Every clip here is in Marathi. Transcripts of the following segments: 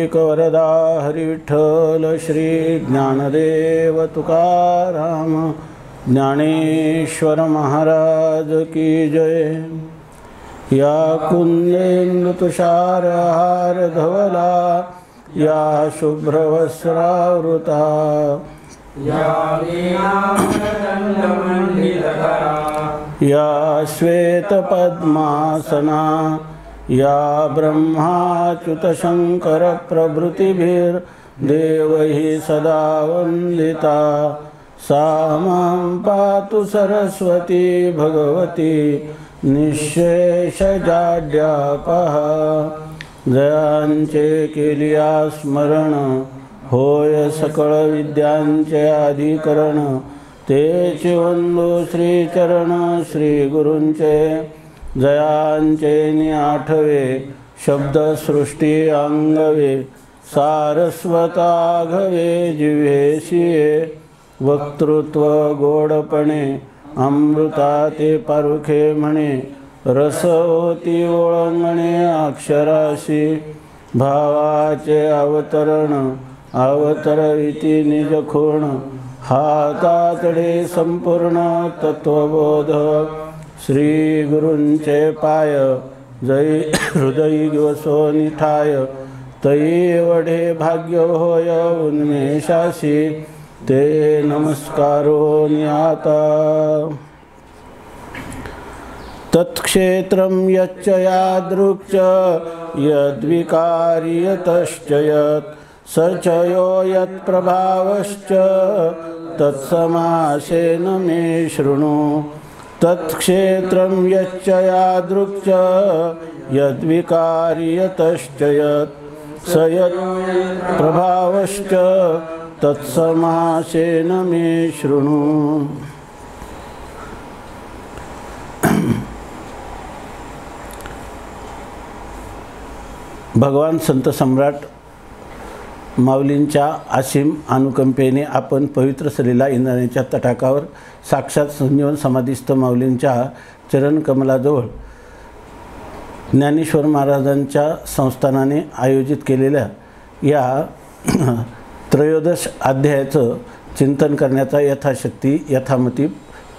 वरदा हरिविठ्ठल श्री ज्ञानदेव तुकाराम ज्ञानेश्वर महाराज की जय। या कुंदेन्दु तुषारहार धवला या शुभ्रवस्त्रावृता या श्वेतपद्मासना या ब्रह्माच्युतशङ्कर प्रभृतिभिर्देवैः सदा वन्दिता सा मां पातु सरस्वती भगवती निःशेषजाड्यापहा। जयांचे केलिया स्मरण होय सकळ विद्यांचे अधिकरण तेचे वंदो श्रीचरण श्री गुरूंचे। जयांचे आठवे शब्दसृष्टी अंगवे सारस्वताघवे जिव्हेशिये वक्तृत्व गोडपणे अमृता ते पारुखे म्हणे रसवती ओळंगणे अक्षराशी भावाचे अवतरण अवतरविती निज खूण हातातडे संपूर्ण तत्वबोध श्री गुरूंचे पाय जय हृदयी वसो निठाय तई वढे भाग्य होय उन्मेषाशी ते नमस्कारो न्याता। तत्क्षेत्रं यच्च यादृक् च यद्विकारी यतश्च यत् स च यो यत्प्रभावश्च तत्समासेन मे शृणु। तत्क्षेत्रं यच्च यादृक् च यद्विकारी यतश्च यत् स यत्प्रभावश्च तत्समासेन मे शृणु। भगवान संत सम्राट माऊलींच्या असीम अनुकंपेने आपण पवित्र सलीला इंद्रायणीच्या तटाकावर साक्षात संजीवन समाधीस्थ माऊलींच्या चरणकमलाजवळ ज्ञानेश्वर महाराजांच्या संस्थानाने आयोजित केलेल्या या त्रयोदश अध्यायाचं चिंतन करण्याचा यथाशक्ती यथामती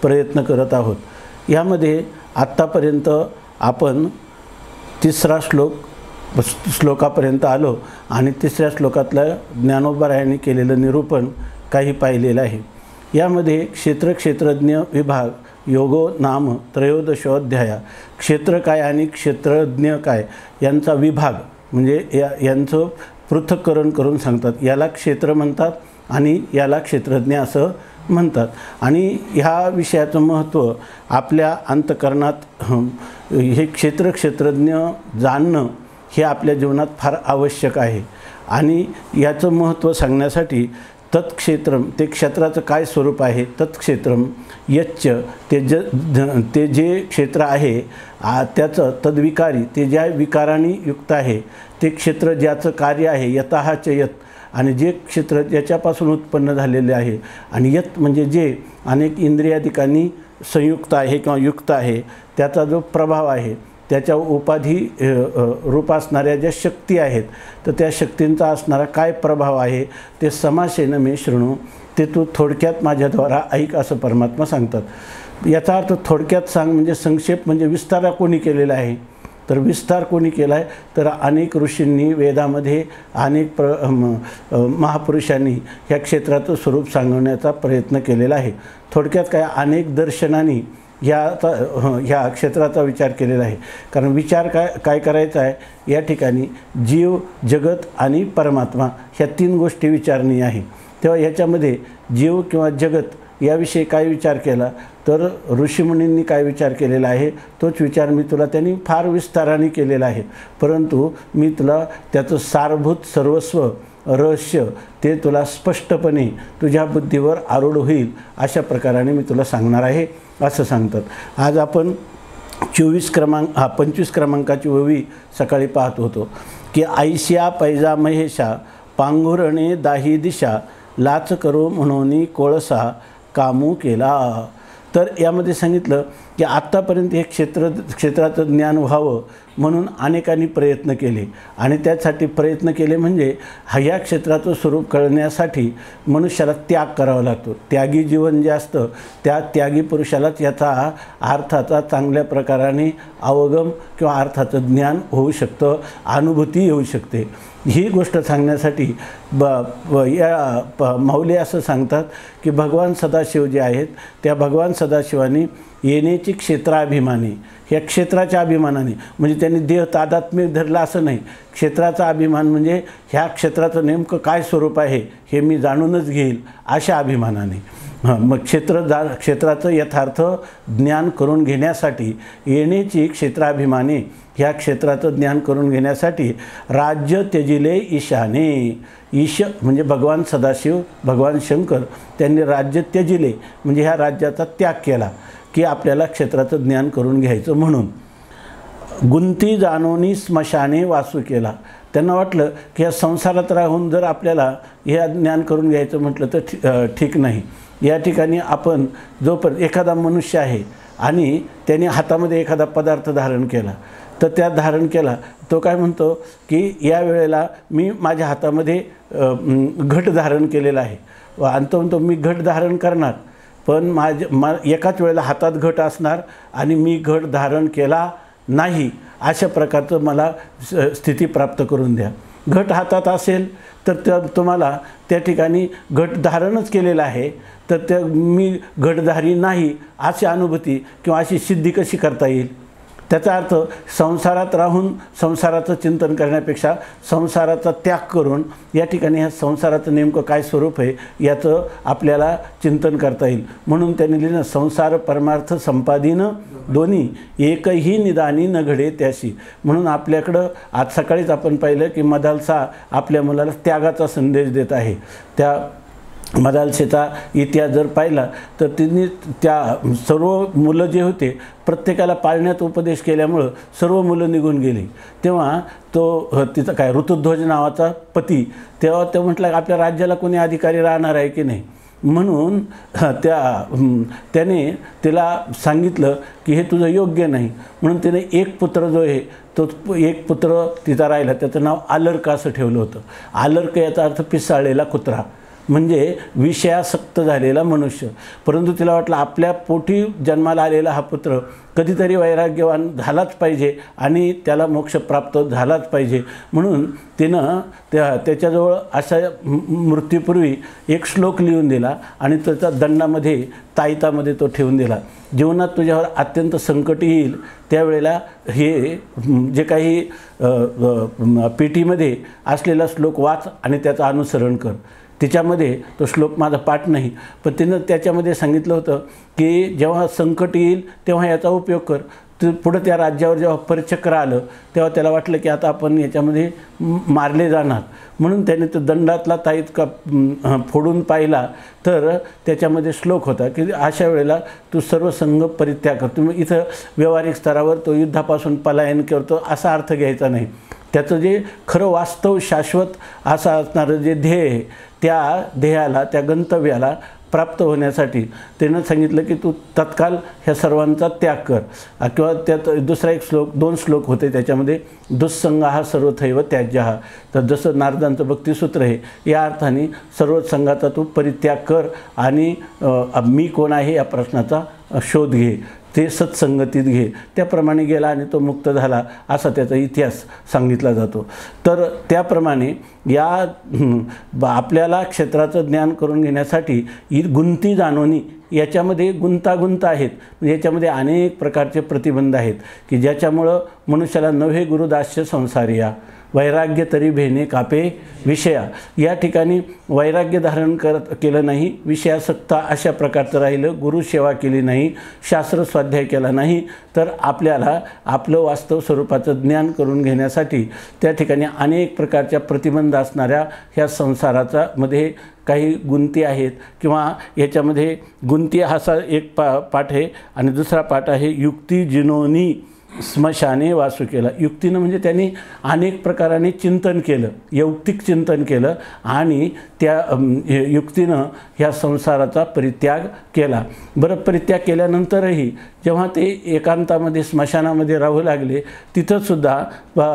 प्रयत्न करत आहोत। यामध्ये आत्तापर्यंत आपण तिसरा श्लोकापर्यंत आलो आणि तिसऱ्या श्लोकातलं ज्ञानोबारायांनी केलेलं निरूपण काही पाहिलेलं आहे। यामध्ये क्षेत्रज्ञ विभाग योगो नाम त्रयोदशोऽध्याय क्षेत्र काय आणि क्षेत्रज्ञ काय यांचा विभाग म्हणजे यांचं पृथक्करण करून सांगतात। याला क्षेत्र म्हणतात आणि याला क्षेत्रज्ञ असं म्हणतात आणि ह्या विषयाचं महत्त्व आपल्या अंतःकरणात हे क्षेत्रज्ञ जाणणं हे आपल्या जीवनात फार आवश्यक आहे आणि याचं महत्त्व सांगण्यासाठी तत्क्षेत्रम ते क्षेत्राचं काय स्वरूप आहे तत्क्षेत्रम यच्च ते जे क्षेत्र आहे त्याचं तद्विकारी ते ज्या विकारांनी युक्त आहे ते क्षेत्र ज्याचं कार्य आहे यतः च यत आणि जे क्षेत्र ज्याच्यापासून उत्पन्न झालेले आहे आणि यत म्हणजे जे अनेक इंद्रियादिकांनी संयुक्त आहे किंवा युक्त आहे त्याचा जो प्रभाव आहे त्याच्या उपाधी रूप असणाऱ्या ज्या शक्ती आहेत तर त्या शक्तींचा असणारा काय प्रभाव आहे ते समासेन मे शृणु ते तू थोडक्यात माझ्याद्वारा ऐक असं परमात्मा सांगतात। याचा अर्थ थोडक्यात सांग म्हणजे संक्षेप म्हणजे विस्तार कोणी केलेला आहे तर विस्तार कोणी केला आहे तर अनेक ऋषींनी वेदामध्ये अनेक महापुरुषांनी ह्या क्षेत्राचं स्वरूप सांगण्याचा प्रयत्न केलेला आहे। थोडक्यात काय अनेक दर्शनांनी ह्या क्षेत्राचा विचार केलेला आहे कारण विचार काय करायचा आहे या ठिकाणी जीव जगत आणि परमात्मा ह्या तीन गोष्टी विचारणीय आहे। तेव्हा याच्यामध्ये जीव किंवा जगत याविषयी काय विचार केला तर ऋषीमुनींनी काय विचार केलेला आहे तोच विचार मी तुला त्यांनी फार विस्ताराने केलेला आहे परंतु मी तुला त्याचं सारभूत सर्वस्व रहस्य ते तुला स्पष्टपणे तुझ्या बुद्धीवर आरूढ होईल अशा प्रकाराने मी तुला सांगणार आहे असं सांगतात। आज आपण 25 क्रमांकाची ओवी सकाळी पाहत होतो की ऐशिया पैजा महेशा पांघुरणे दाही दिशा लाच करो म्हणून कोळसा कामू केला। तर यामध्ये सांगितलं की आत्तापर्यंत हे क्षेत्राचं ज्ञान व्हावं म्हणून अनेकांनी प्रयत्न केले आणि त्यासाठी प्रयत्न केले म्हणजे ह्या क्षेत्राचं स्वरूप कळण्यासाठी मनुष्याला त्याग करावा लागतो. त्यागी जीवन जे असतं त्या त्यागी पुरुषालाच याचा अर्थाचा चांगल्या प्रकाराने अवगम किंवा अर्थाचं ज्ञान होऊ शकतं, अनुभूती येऊ शकते. ही गोष्ट सांगण्यासाठी माऊली असं सांगतात की भगवान सदाशिव जे आहेत त्या भगवान सदाशिवांनी येण्याची क्षेत्राभिमानी, ह्या क्षेत्राच्या अभिमानाने, म्हणजे त्यांनी देह तादात्म्य धरला असं नाही, क्षेत्राचा अभिमान म्हणजे ह्या क्षेत्राचं नेमकं काय स्वरूप आहे हे मी जाणूनच घेईल अशा अभिमानाने. मग क्षेत्राचं यथार्थ ज्ञान करून घेण्यासाठी येण्याची क्षेत्राभिमानी, ह्या क्षेत्राचं ज्ञान करून घेण्यासाठी राज्य त्यजिले ईशाने, ईश म्हणजे भगवान सदाशिव, भगवान शंकर त्यांनी राज्य त्यजिले म्हणजे ह्या राज्याचा त्याग केला की आपल्याला क्षेत्राचं ज्ञान करून घ्यायचं म्हणून. गुंती जाणोनी स्मशाने वासू केला. त्यांना वाटलं की या संसारात राहून जर आपल्याला हे ज्ञान करून घ्यायचं म्हटलं तर ठीक नाही. या ठिकाणी आपण जोपर्यंत एखादा मनुष्य आहे आणि त्याने हातामध्ये एखादा पदार्थ धारण केला तर त्या धारण केला तो काय म्हणतो की या वेळेला मी माझ्या हातामध्ये घट धारण केलेला आहे आणि तो म्हणतो मी घट धारण करणार पण एकाच वेळेला हातात घट असणार आणि मी घट धारण केला नाही अशा प्रकारचं मला स्थिती प्राप्त करून द्या. घट हातात असेल तर तुम्हाला त्या ठिकाणी घट धारणच केलेलं आहे तर त्या मी घटधारी नाही अशी अनुभूती किंवा अशी सिद्धी कशी करता येईल. त्याचा अर्थ संसारात राहून संसाराचं चिंतन करण्यापेक्षा संसाराचा त्याग करून या ठिकाणी ह्या संसाराचं नेमकं काय स्वरूप आहे याचं आपल्याला चिंतन करता येईल. म्हणून त्यांनी लिहिलं संसार परमार्थ संपादीन दोन्ही एकही निदानी न घडे त्याशी. म्हणून आपल्याकडं आज सकाळीच आपण पाहिलं की मदालसा आपल्या मुलाला त्यागाचा संदेश देत आहे. त्या मदालसेचा इतिहास जर पाहिला तर तिने त्या सर्व मुलं जे होते प्रत्येकाला पाळण्यात उपदेश केल्यामुळं सर्व मुलं निघून गेली. तेव्हा तो तिचा काय ऋतुध्वज नावाचा पती तेव्हा तो म्हटलं आपल्या राज्याला कोणी अधिकारी राहणार आहे की नाही. म्हणून त्याने तिला सांगितलं की हे तुझं योग्य नाही. म्हणून तिने एक पुत्र जो आहे तो एक पुत्र तिचा राहिला, त्याचं नाव आलर्क असं ठेवलं होतं. आलर्क याचा अर्थ पिसाळलेला कुत्रा म्हणजे विषयासक्त झालेला मनुष्य. परंतु तिला वाटलं आपल्या पोटी जन्माला आलेला हा पुत्र कधीतरी वैराग्यवान झालाच पाहिजे आणि त्याला मोक्ष प्राप्त झालाच पाहिजे. म्हणून तिनं त्याच्याजवळ अशा मृत्यूपूर्वी एक श्लोक लिहून दिला आणि त्याचा दंडामध्ये ताईतामध्ये तो ठेवून दिला. जीवनात तुझ्यावर अत्यंत संकट येईल त्यावेळेला हे जे काही पेटीमध्ये असलेला श्लोक वाच आणि त्याचं अनुसरण कर. तिच्यामध्ये तो श्लोक माझा पाठ नाही पण तिनं त्याच्यामध्ये सांगितलं होतं की जेव्हा संकट येईल तेव्हा याचा उपयोग कर. तर पुढं त्या राज्यावर जेव्हा परचक्र आलं तेव्हा त्याला वाटलं की आता आपण याच्यामध्ये मारले जाणार. म्हणून त्याने तो दंडातला ताईत फोडून पाहिला तर त्याच्यामध्ये श्लोक होता की अशा वेळेला तू सर्व संघ परित्याग कर. तुम्ही इथं व्यावहारिक स्तरावर तो युद्धापासून पलायन करतो असा अर्थ घ्यायचा नाही. त्याचं जे खरं वास्तव शाश्वत असं असणारं जे ध्येय आहे त्या ध्येयाला त्या गंतव्याला प्राप्त होण्यासाठी त्यानं सांगितलं की तू तत्काल ह्या सर्वांचा त्याग कर. किंवा त्यात दुसरा एक श्लोक 2 श्लोक होते त्याच्यामध्ये दुःसंगा हा सर्वथैव त्याज्य. तर जसं नारदांचं भक्तिसूत्र आहे या अर्थाने सर्व संघाचा तू परित्याग कर आणि मी कोण आहे या प्रश्नाचा शोध घे, ते सत्संगतीत घे. त्याप्रमाणे गेला आणि तो मुक्त झाला असा त्याचा इतिहास सांगितला जातो. तर त्याप्रमाणे या आपल्याला क्षेत्राचं ज्ञान करून घेण्यासाठी ही गुंती जाणवणी याच्यामध्ये गुंतागुंत आहेत. म्हणजे याच्यामध्ये अनेक प्रकारचे प्रतिबंध आहेत की ज्याच्यामुळं मनुष्याला नव्हे गुरुदास्य संसारिया वैराग्य तरी भेने कापे विषया. या ठिकाणी वैराग्य धारण केलं नाही, विषयासक्त अशा प्रकारचं राहिलं, गुरुसेवा केली नाही, शास्त्र स्वाध्याय केला नाही तर आपल्याला आपलं वास्तव स्वरूपाचं ज्ञान करून घेण्यासाठी त्या ठिकाणी अनेक प्रकारच्या प्रतिबंध असणाऱ्या ह्या संसाराचा मध्ये काही गुंती आहेत. किंवा याच्यामध्ये गुंती असा एक पाठ आहे आणि दुसरा पाठ आहे युक्ती जिनोनी स्मशाने वासू केला. युक्तीनं म्हणजे त्यांनी अनेक प्रकाराने चिंतन केलं, यौक्तिक चिंतन केलं आणि त्या युक्तीनं ह्या संसाराचा परित्याग केला. बरं, परित्याग केल्यानंतरही जेव्हा ते एकांतामध्ये स्मशानामध्ये राहू लागले, तिथंसुद्धा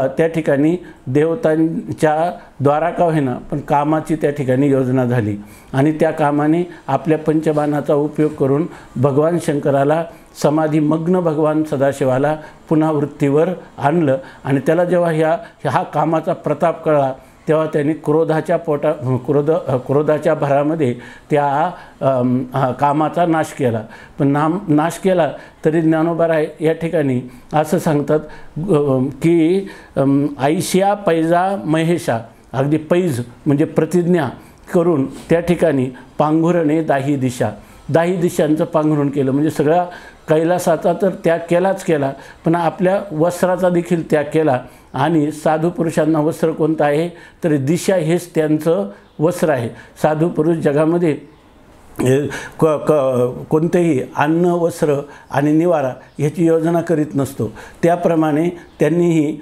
त्या ठिकाणी देवतांच्या द्वारा का होईना पण कामाची त्या ठिकाणी योजना झाली आणि त्या कामाने आपल्या पंचबाणाचा उपयोग करून भगवान शंकराला, समाधीमग्न भगवान सदाशिवाला पुन्हा वृत्तीवर आणलं. आणि त्याला जेव्हा हा कामाचा प्रताप कळला तेव्हा त्यांनी क्रोधाच्या भरामध्ये त्या कामाचा नाश केला. पण नाश केला तरी ज्ञानोबा या ठिकाणी असं सांगतात की ऐशिया पैजा महेशा, अगदी पैज म्हणजे प्रतिज्ञा करून त्या ठिकाणी पांघुरणे दाही दिशांचं पांघरून केलं. म्हणजे सगळ्या कैलासाचा तर त्याग केलाच केला, पण आपल्या वस्त्राचा देखील त्याग केला. आणि साधू पुरुषांना वस्त्र कोणतं आहे तर दिशा हेच त्यांचं वस्त्र आहे. साधू पुरुष जगामध्ये कोणतेही अन्न, वस्त्र आणि निवारा ह्याची योजना करीत नसतो. त्याप्रमाणे त्यांनीही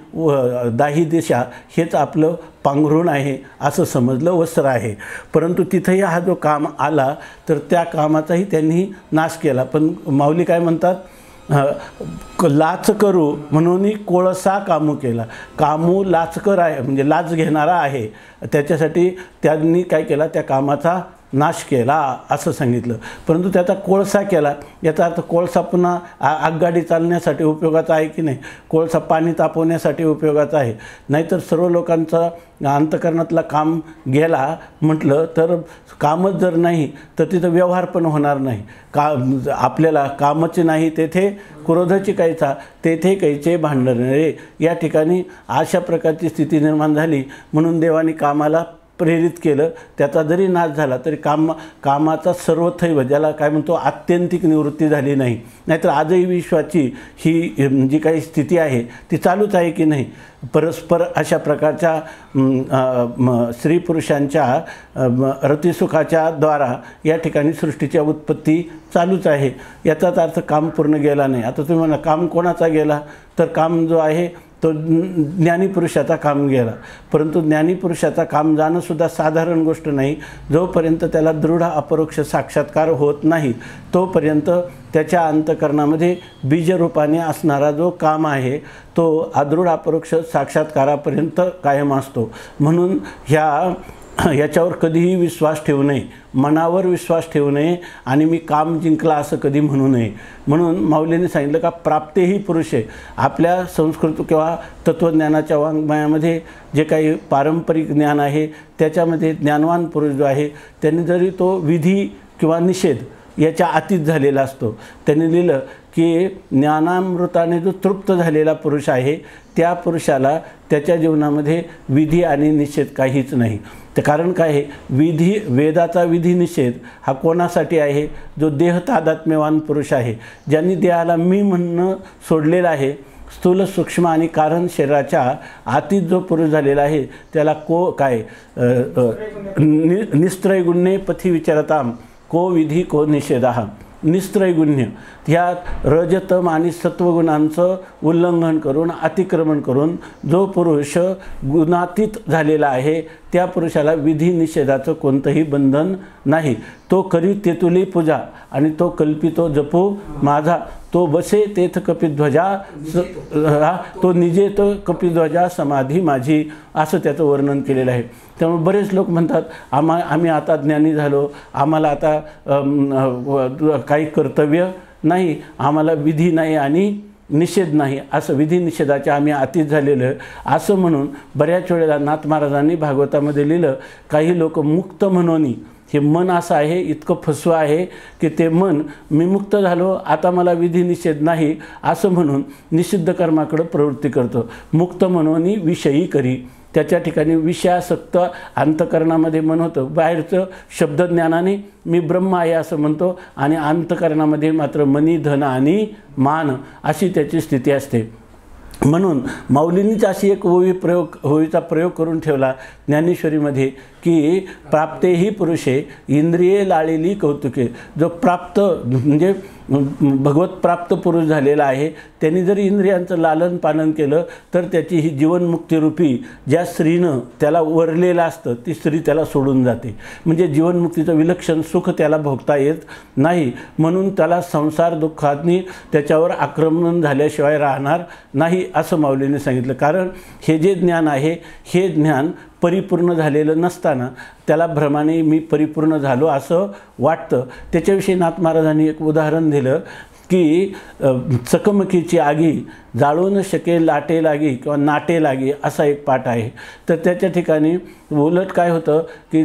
दाही दिशा हेच आपलं पांघरूण आहे असं समजलं, वस्त्र आहे. परंतु तिथंही हा जो काम आला तर त्या कामाचाही त्यांनी नाश केला. पण माऊली काय म्हणतात, लाच करू म्हणून कोळसा कामू केला. कामू लाचकर आहे म्हणजे लाच घेणारा आहे, त्याच्यासाठी त्यांनी काय केला, त्या कामाचा नाश केला असं सांगितलं. परंतु त्याचा कोळसा केला, याचा अर्थ कोळसा पुन्हा आगगाडी चालण्यासाठी उपयोगाचा आहे की नाही, कोळसा पाणी तापवण्यासाठी उपयोगाचा आहे. नाहीतर सर्व लोकांचा अंतकरणातला काम गेला म्हटलं तर कामच जर नाही तर तिथं व्यवहार पण होणार नाही. आपल्याला कामच नाही तेथे क्रोधची कायचा, तेथे कैचे भांडणे. या ठिकाणी अशा प्रकारची स्थिती निर्माण झाली. म्हणून देवाने कामाला प्रेरित केलं. त्याचा जरी नाश झाला तरी कामाचा सर्वथैव, ज्याला काय म्हणतो आत्यंतिक निवृत्ती झाली नाही. नाहीतर आजही विश्वाची ही जी काही स्थिती आहे ती चालूच आहे की नाही. परस्पर अशा प्रकारच्या स्त्री पुरुषांच्या रतिसुखाच्या द्वारा या ठिकाणी सृष्टीच्या उत्पत्ती चालूच आहे. याचाच अर्थ काम पूर्ण गेला नाही. आता तुम्ही म्हणा काम कोणाचा गेला, तर काम जो आहे तो ज्ञानीपुरुषाचा काम गेला. परंतु ज्ञानीपुरुषाचा काम जाणंसुद्धा साधारण गोष्ट नाही. जोपर्यंत त्याला दृढ अपरोक्ष साक्षात्कार होत नाही तोपर्यंत त्याच्या अंतकरणामध्ये बीजरूपाने असणारा जो काम आहे तो अदृढ अपरोक्ष साक्षात्कारापर्यंत कायम असतो. म्हणून याच्यावर कधीही विश्वास ठेवू नये, मनावर विश्वास ठेवू नये आणि मी काम जिंकला असं कधी म्हणू नये. म्हणून माऊलीने सांगितलं का प्राप्तेही पुरुषे. आपल्या संस्कृत किंवा तत्त्वज्ञानाच्या वाङ्मयामध्ये जे काही पारंपरिक ज्ञान आहे त्याच्यामध्ये ज्ञानवान पुरुष जो आहे त्यांनी जरी तो विधी किंवा निषेध याच्या अतीत झालेला असतो. त्यांनी लिहिलं की ज्ञानामृताने जो तृप्त झालेला पुरुष आहे त्या पुरुषाला त्याच्या जीवनामध्ये विधी आणि निषेध काहीच नाही. ते कारण काय आहे, वेदाचा विधी निषेध हा कोणासाठी आहे, जो देह तादात्म्यवान पुरुष आहे, ज्यांनी देहाला मी म्हणणं सोडलेलं आहे. स्थूल सूक्ष्म आणि कारण शरीराच्या आतीत जो पुरुष झालेला आहे त्याला निस्त्रैगुण्ये पथी विचारताम को विधी को निषेधः. निस्त्रैगुण्य ह्या रजतम आणि सत्वगुणांचं उल्लंघन करून अतिक्रमण करून जो पुरुष गुणातीत झालेला आहे त्या पुरुषाला विधी निषेधाचं कोणतंही बंधन नाही. तो करी तेतुली पूजा आणि तो कल्पितो जपो माझा, तो बसे तेथ कपिध्वजा, तो निजे तो कपिध्वजा समाधी माझी, असं त्याचं वर्णन केलेलं आहे. त्यामुळे बरेच लोक म्हणतात आम्ही आता ज्ञानी झालो, आम्हाला आता काही कर्तव्य नाही, आम्हाला विधी नाही आणि निषेध नाही, असं विधी निषेधाच्या आम्ही अतीत झालेलं असं म्हणून बऱ्याच वेळेला नाथ महाराजांनी भागवतामध्ये लिहिलं. काही लोक मुक्त म्हणून हे मन असं आहे, इतकं फसवं आहे की ते मन मी मुक्त झालो आता मला विधी निषेध नाही असं म्हणून निषिद्ध कर्माकडं प्रवृत्ती करतो. मुक्त म्हणून विषयी करी, त्याच्या ठिकाणी विषयासक्त अंतकरणामध्ये मन होतं. बाहेरचं शब्दज्ञानाने मी ब्रह्म आहे असं म्हणतो आणि अंतकरणामध्ये मात्र मनी धन आणि मान अशी त्याची स्थिती असते. म्हणून माऊलींनीच अशी एक ओवीचा प्रयोग करून ठेवला ज्ञानेश्वरीमध्ये की प्राप्तेही पुरुषे इंद्रिये लाळिली कौतुके. जो प्राप्त म्हणजे भगवत प्राप्त पुरुष झालेला आहे त्यांनी जर इंद्रियांचं लालन पालन केलं तर त्याची ही जीवनमुक्तीरूपी ज्या स्त्रीनं त्याला वरलेलं असतं ती स्त्री त्याला सोडून जाते. म्हणजे जीवनमुक्तीचं विलक्षण सुख त्याला भोगता येत नाही. म्हणून त्याला संसार दुःखातनी त्याच्यावर आक्रमण झाल्याशिवाय राहणार नाही असं माऊलीने सांगितलं. कारण हे जे ज्ञान आहे हे ज्ञान परिपूर्ण झालेलं नसताना त्याला भ्रमाने मी परिपूर्ण झालो असं वाटतं. त्याच्याविषयी नाथ महाराजांनी एक उदाहरण दिलं की चकमकीची आगी जाळू न शके लाटे लागी किंवा नाटे लागी असा एक पाठ आहे. तर त्याच्या ठिकाणी उलट काय होतं की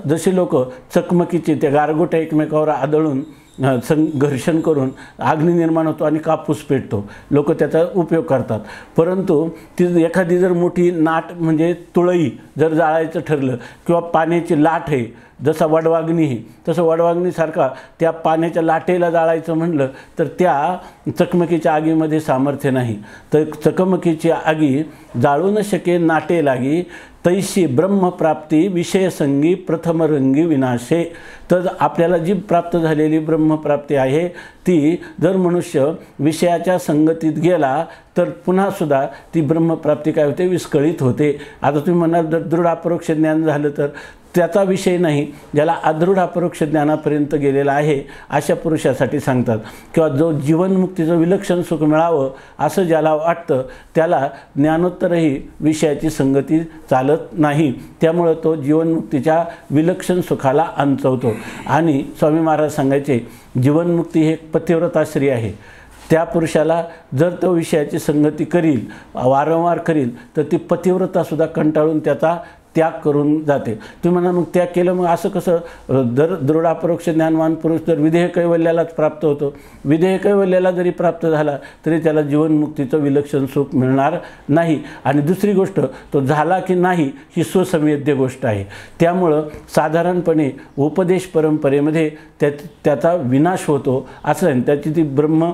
जशी लोक चकमकीची त्या गारगोट्या एकमेकावर आदळून घर्षण करून अग्नी निर्माण होतो आणि कापूस पेटतो, लोक त्याचा उपयोग करतात. परंतु ती एखादी जर मोठी नाट म्हणजे तुळई जर जाळायचं ठरलं किंवा पाण्याची लाट आहे जसा वडवाग्नी आहे तसं वडवाग्नीसारखा त्या पाण्याच्या लाटेला जाळायचं म्हणलं तर त्या चकमकीच्या आगीमध्ये सामर्थ्य नाही. तर चकमकीची आगी जाळू न शके नाटे लागी तैशी ब्रह्मप्राप्ती विषयसंगी प्रथमरंगी विनाशे. तर आपल्याला जी प्राप्त झालेली ब्रह्मप्राप्ती आहे ती जर मनुष्य विषयाच्या संगतीत गेला तर पुन्हासुद्धा ती ब्रह्मप्राप्ती काय होते विस्कळीत होते. आता तुम्ही म्हणाल जर दृढ अपरोक्ष ज्ञान झालं तर त्याचा विषय नाही. ज्याला अदृढ अपरोक्ष ज्ञानापर्यंत गेलेला आहे अशा पुरुषासाठी सांगतात. किंवा जो जीवनमुक्तीचं विलक्षण सुख मिळावं असं ज्याला वाटतं त्याला ज्ञानोत्तरही विषयाची संगती चालत नाही. त्यामुळं तो जीवनमुक्तीच्या विलक्षण सुखाला अंचवतो. आणि स्वामी महाराज सांगायचे जीवनमुक्ती हे पतिव्रता स्त्री आहे. त्या पुरुषाला जर तो विषयाची संगती करील वारंवार करील तर ती पतिव्रतासुद्धा कंटाळून त्याचा त्याग करून जाते. तुम्ही म्हणा मग त्याग केलं मग असं कसं. जर दृढ अपरोक्ष ज्ञानवान पुरुष जर विधेय कैवल्यालाच प्राप्त होतो, विधेय कैवल्याला जरी प्राप्त झाला तरी त्याला जीवनमुक्तीचं विलक्षण सुख मिळणार नाही. आणि दुसरी गोष्ट तो झाला की नाही ही स्वसंवेद्य गोष्ट आहे. त्यामुळं साधारणपणे उपदेश परंपरेमध्ये त्याचा विनाश होतो असं आहे. त्याची ती ब्रह्म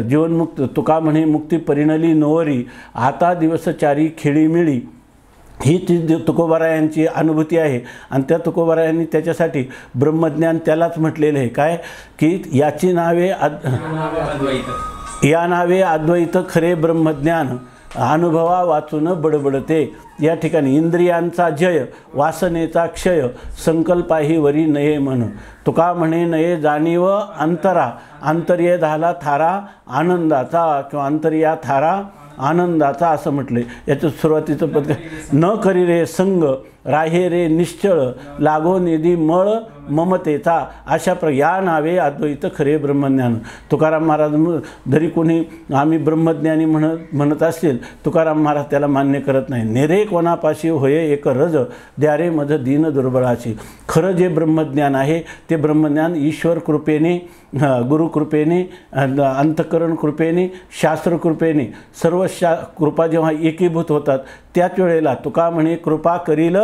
जीवनमुक्त तुका म्हणे मुक्ती परिणली नोवरी आता दिवसचारी खेळी मिळी ही ती तुकोबारायांची अनुभूती आहे. आणि त्या तुकोबारायांनी त्याच्यासाठी ब्रह्मज्ञान त्यालाच म्हटलेलं आहे काय की याची नावे या नावे अद्वैत खरे ब्रह्मज्ञान अनुभवा वाचून बडबडते. या ठिकाणी इंद्रियांचा जय वासनेचा क्षय संकल्पाही वरी नये म्हण. तुका म्हणे नये जाणीव अंतरा अंतर्य झाला थारा आनंदाचा किंवा अंतर्या थारा आनंदाचा असं म्हटले. याचं सुरुवातीचं पद न करी रे संग राहे रे निश्चळ लागो निधी मळ ममतेचा अशा या नावे अद्वैत खरे ब्रह्मज्ञान. तुकाराम महाराज जरी कोणी आम्ही ब्रह्मज्ञानी म्हणत असतील तुकाराम महाराज त्याला मान्य करत नाही. नेरे कोणापाशी होय एक रज द्यारे मध दीन दुर्बळाची. खरं जे ब्रह्मज्ञान आहे ते ब्रह्मज्ञान ईश्वर कृपेने गुरुकृपेने अंतःकरण कृपेने शास्त्रकृपेने सर्व कृपा जेव्हा एकीभूत होतात त्याच वेळेला तुका म्हणे कृपा करील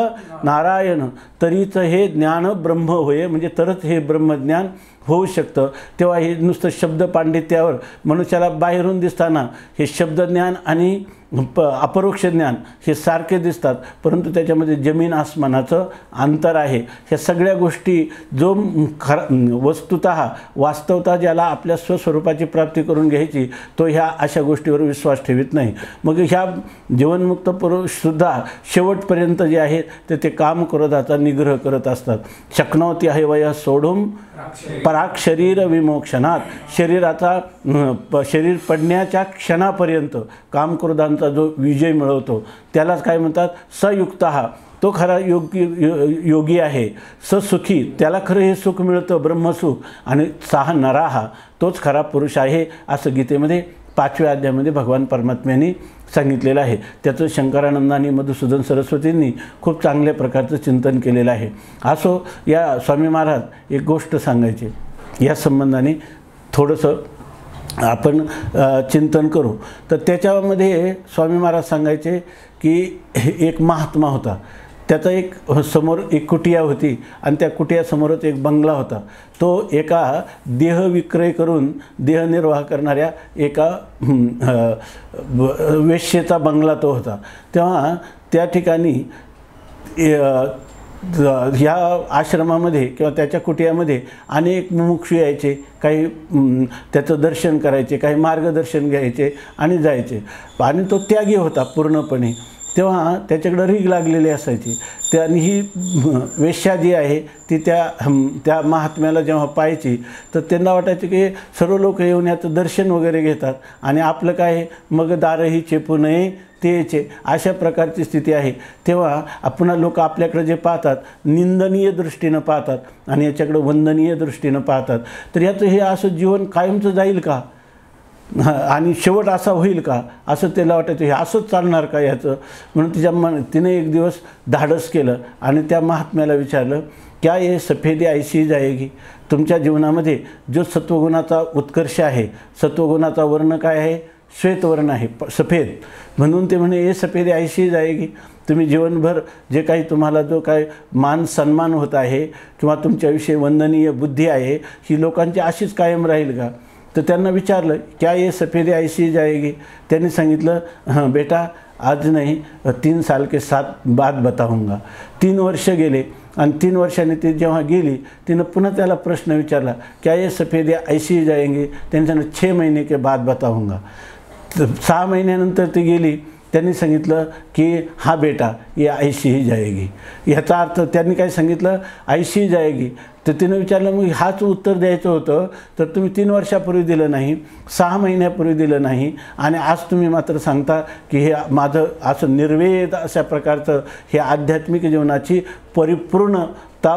नारायण तरीच हे ज्ञान ब्रह्म होय. म्हणजे तरच हे ब्रह्मज्ञान होऊ शकतं. तेव्हा हे नुसतं शब्द पांडित्यावर मनुष्याला बाहेरून दिसताना हे शब्दज्ञान आणि अपरोक्ष ज्ञान हे सारखे दिसतात परंतु त्याच्यामध्ये जमीन आसमानाचं अंतर आहे. ह्या सगळ्या गोष्टी जो वस्तुतः वास्तवता ज्याला आपल्या स्वस्वरूपाची प्राप्ती करून घ्यायची तो ह्या अशा गोष्टीवर विश्वास ठेवित नाही. मग ह्या जीवनमुक्त पुरुषसुद्धा शेवटपर्यंत जे आहे ते काम क्रोधाचा निग्रह करत असतात. शक्नोती आहे वय सोडून पराग शरीर विमोक्षणात. शरीर पडण्याच्या क्षणापर्यंत कामक्रोधांचा जो विजय मिळवतो त्यालाच काय म्हणतात सयुक्त हा. तो खरा योगी आहे. ससुखी त्याला खरं हे सुख मिळतं ब्रह्मसुख. आणि सहा नरा हा तोच खरा पुरुष आहे असं गीतेमध्ये 5व्या अध्यायामध्ये भगवान परमात्म्यांनी सांगितलेलं आहे. त्याचं शंकरानंदांनी मधुसूदन सरस्वतींनी खूप चांगल्या प्रकारचं चिंतन केलेलं आहे. असो या स्वामी महाराज एक गोष्ट सांगायची या संबंधाने थोडंसं आपण चिंतन करू. तर त्याच्यामध्ये स्वामी महाराज सांगायचे की एक महात्मा होता. त्याचा एक समोर एक कुटिया होती आणि त्या कुटियासमोरच एक बंगला होता. तो एका देहविक्रय करून देहनिर्वाह करणाऱ्या एका वेश्येचा बंगला तो होता. तेव्हा त्या ठिकाणी ह्या आश्रमामध्ये किंवा त्याच्या कुटियामध्ये अनेक मुमुक्षू यायचे, काही त्याचं दर्शन करायचे, काही मार्गदर्शन घ्यायचे आणि जायचे. आणि तो त्यागी होता पूर्णपणे. तेव्हा त्याच्याकडं रीग लागलेली असायची. आणि ही वेश्या जी आहे ती त्या महात्म्याला जेव्हा पाहायची तर त्यांना वाटायचं की सर्व लोक येऊन याचं दर्शन वगैरे घेतात आणि आपलं काय मग दारही चेपू नये ते याचे, अशा प्रकारची स्थिती आहे. तेव्हा पुन्हा लोक आपल्याकडे जे पाहतात निंदनीय दृष्टीनं पाहतात आणि याच्याकडं वंदनीय दृष्टीनं पाहतात. तर याचं हे असं जीवन कायमचं जाईल का आणि शेवट असा होईल का असं त्याला वाटायचं. हे असंच चालणार का याचं. म्हणून तिने एक दिवस धाडस केलं आणि त्या महात्म्याला विचारलं, क्या ये सफेदी ऐशी जाएगी. तुमच्या जीवनामध्ये जो सत्वगुणाचा उत्कर्ष आहे, सत्वगुणाचा वर्ण काय आहे, श्वेतवर्ण आहे, सफेद. म्हणून ते म्हणे ये सफेदी ऐशी जाएगी. तुम्ही जीवनभर जे काही तुम्हाला जो काय मान सन्मान होत आहे किंवा तुमच्याविषयी वंदनीय बुद्धी आहे ही लोकांची अशीच कायम राहील का. तर त्यांना विचारलं, क्या ये सफेदी ऐसी जाएगी. त्यांनी सांगितलं, हां बेटा आज नहीं 3 साल के साथ बाद बताऊंगा. 3 वर्ष गेले आणि 3 वर्षांनी ती जेव्हा गेली तिनं पुन्हा त्याला प्रश्न विचारला, क्या ये सफेदी ऐसी जाएंगी. त्यांनी सांगितलं 6 महीने के बाद बताऊंगा. 6 महिन्यानंतर ती गेली. त्यांनी सांगितलं की हा बेटा ये ऐशी ही जाएगी. ह्याचा अर्थ त्यांनी काय सांगितलं, ऐशी जाएगी. तर तिनं विचारलं मग हाच उत्तर द्यायचं होतं तर तुम्ही 3 वर्षापूर्वी दिलं नाही, 6 महिन्यापूर्वी दिलं नाही आणि आज तुम्ही मात्र सांगता की हे माझं असं निर्वेद अशा प्रकारचं हे आध्यात्मिक जीवनाची परिपूर्णता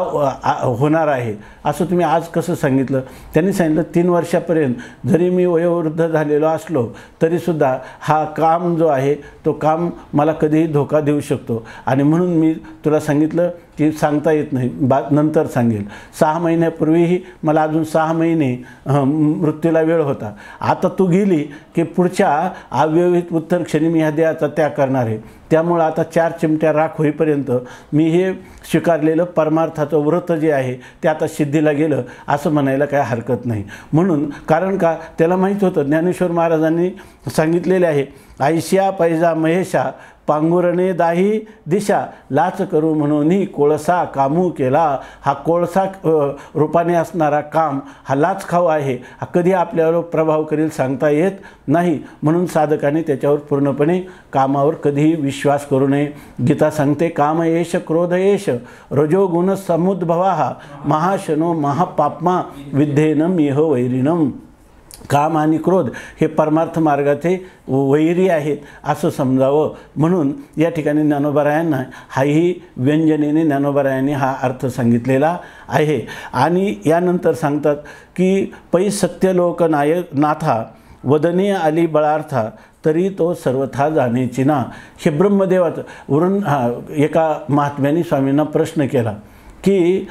होणार आहे असं तुम्ही आज कसं सांगितलं. त्यांनी सांगितलं 3 वर्षापर्यंत जरी मी वयोवृद्ध झालेलो असलो तरीसुद्धा हा काम जो आहे तो काम मला कधीही धोका देऊ शकतो आणि म्हणून मी तुला सांगितलं की सांगता येत नाही, नंतर सांगेल. 6 महिन्यापूर्वीही मला अजून 6 महिने मृत्यूला वेळ होता. आता तू गेली की पुढच्या अव्यवहित उत्तर क्षणी मी ह्या देहाचा त्याग करणार आहे. त्यामुळं आता 4 चिमट्या राख होईपर्यंत मी हे स्वीकारलेलं परमार्थाचं व्रत जे आहे ते आता सिद्धीला गेलं असं म्हणायला काय हरकत नाही. म्हणून कारण का त्याला माहीत होतं, ज्ञानेश्वर महाराजांनी सांगितलेले आहे, ऐशिया पैजा महेशा पांगुरणे दाही दिशा लाच करू म्हणून कोळसा कामू केला. हा कोळसा रूपाने असणारा काम हा लाच खाऊ आहे, हा कधी आपल्यावर प्रभाव करेल सांगता येत नाही. म्हणून साधकाने त्याच्यावर पूर्णपणे कामावर कधीही विश्वास करू नये. गीता सांगते, काम येश क्रोध येश रजोगुण समुद्भवा महाशनो महापाप्मा विद्धेनम इह वैरिणम. काम आणि क्रोध हे परमार्थ मार्गाचे वैरी आहेत असं समजावं. म्हणून या ठिकाणी ज्ञानोबारायांना हाही व्यंजनेने ज्ञानोबारायांनी हा अर्थ सांगितलेला आहे. आणि यानंतर सांगतात की पै सत्यलोक नाथा वदने आली बळार्था तरी तो सर्वथा जाणेची ना. हे ब्रह्मदेवाचं वरून एका महात्म्याने स्वामींना प्रश्न केला की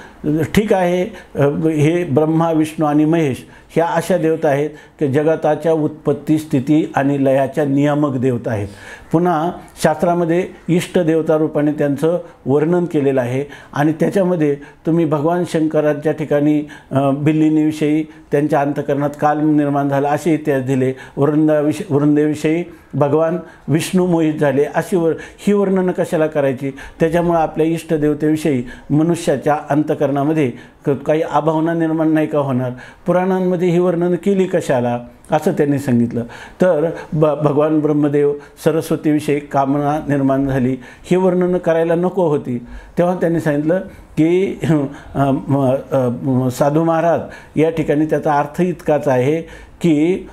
ठीक आहे, हे ब्रह्मा विष्णू आणि महेश ह्या अशा देवता आहेत की जगताच्या उत्पत्ती स्थिती आणि लयाच्या नियामक देवता आहेत. पुन्हा शास्त्रामध्ये इष्ट देवता रूपाने त्यांचं वर्णन केलेलं आहे आणि त्याच्यामध्ये तुम्ही भगवान शंकरांच्या ठिकाणी बिल्लिनीविषयी त्यांच्या अंतःकरणात काल निर्माण झाला असे इतिहास दिले. वृंदेविषयी भगवान विष्णू मोहित झाले अशी ही वर्णनं कशाला करायची. त्याच्यामुळे आपल्या इष्टदेवतेविषयी मनुष्याच्या अंतःकरणामध्ये काही अभावना निर्माण नाही का होणार. पुराणांमध्ये ही वर्णनं केली कशाला असं त्यांनी सांगितलं. तर भगवान ब्रह्मदेव सरस्वतीविषयी कामना निर्माण झाली ही वर्णनं करायला नको होती. तेव्हा त्यांनी सांगितलं की साधू महाराज या ठिकाणी त्याचा अर्थ इतकाच आहे की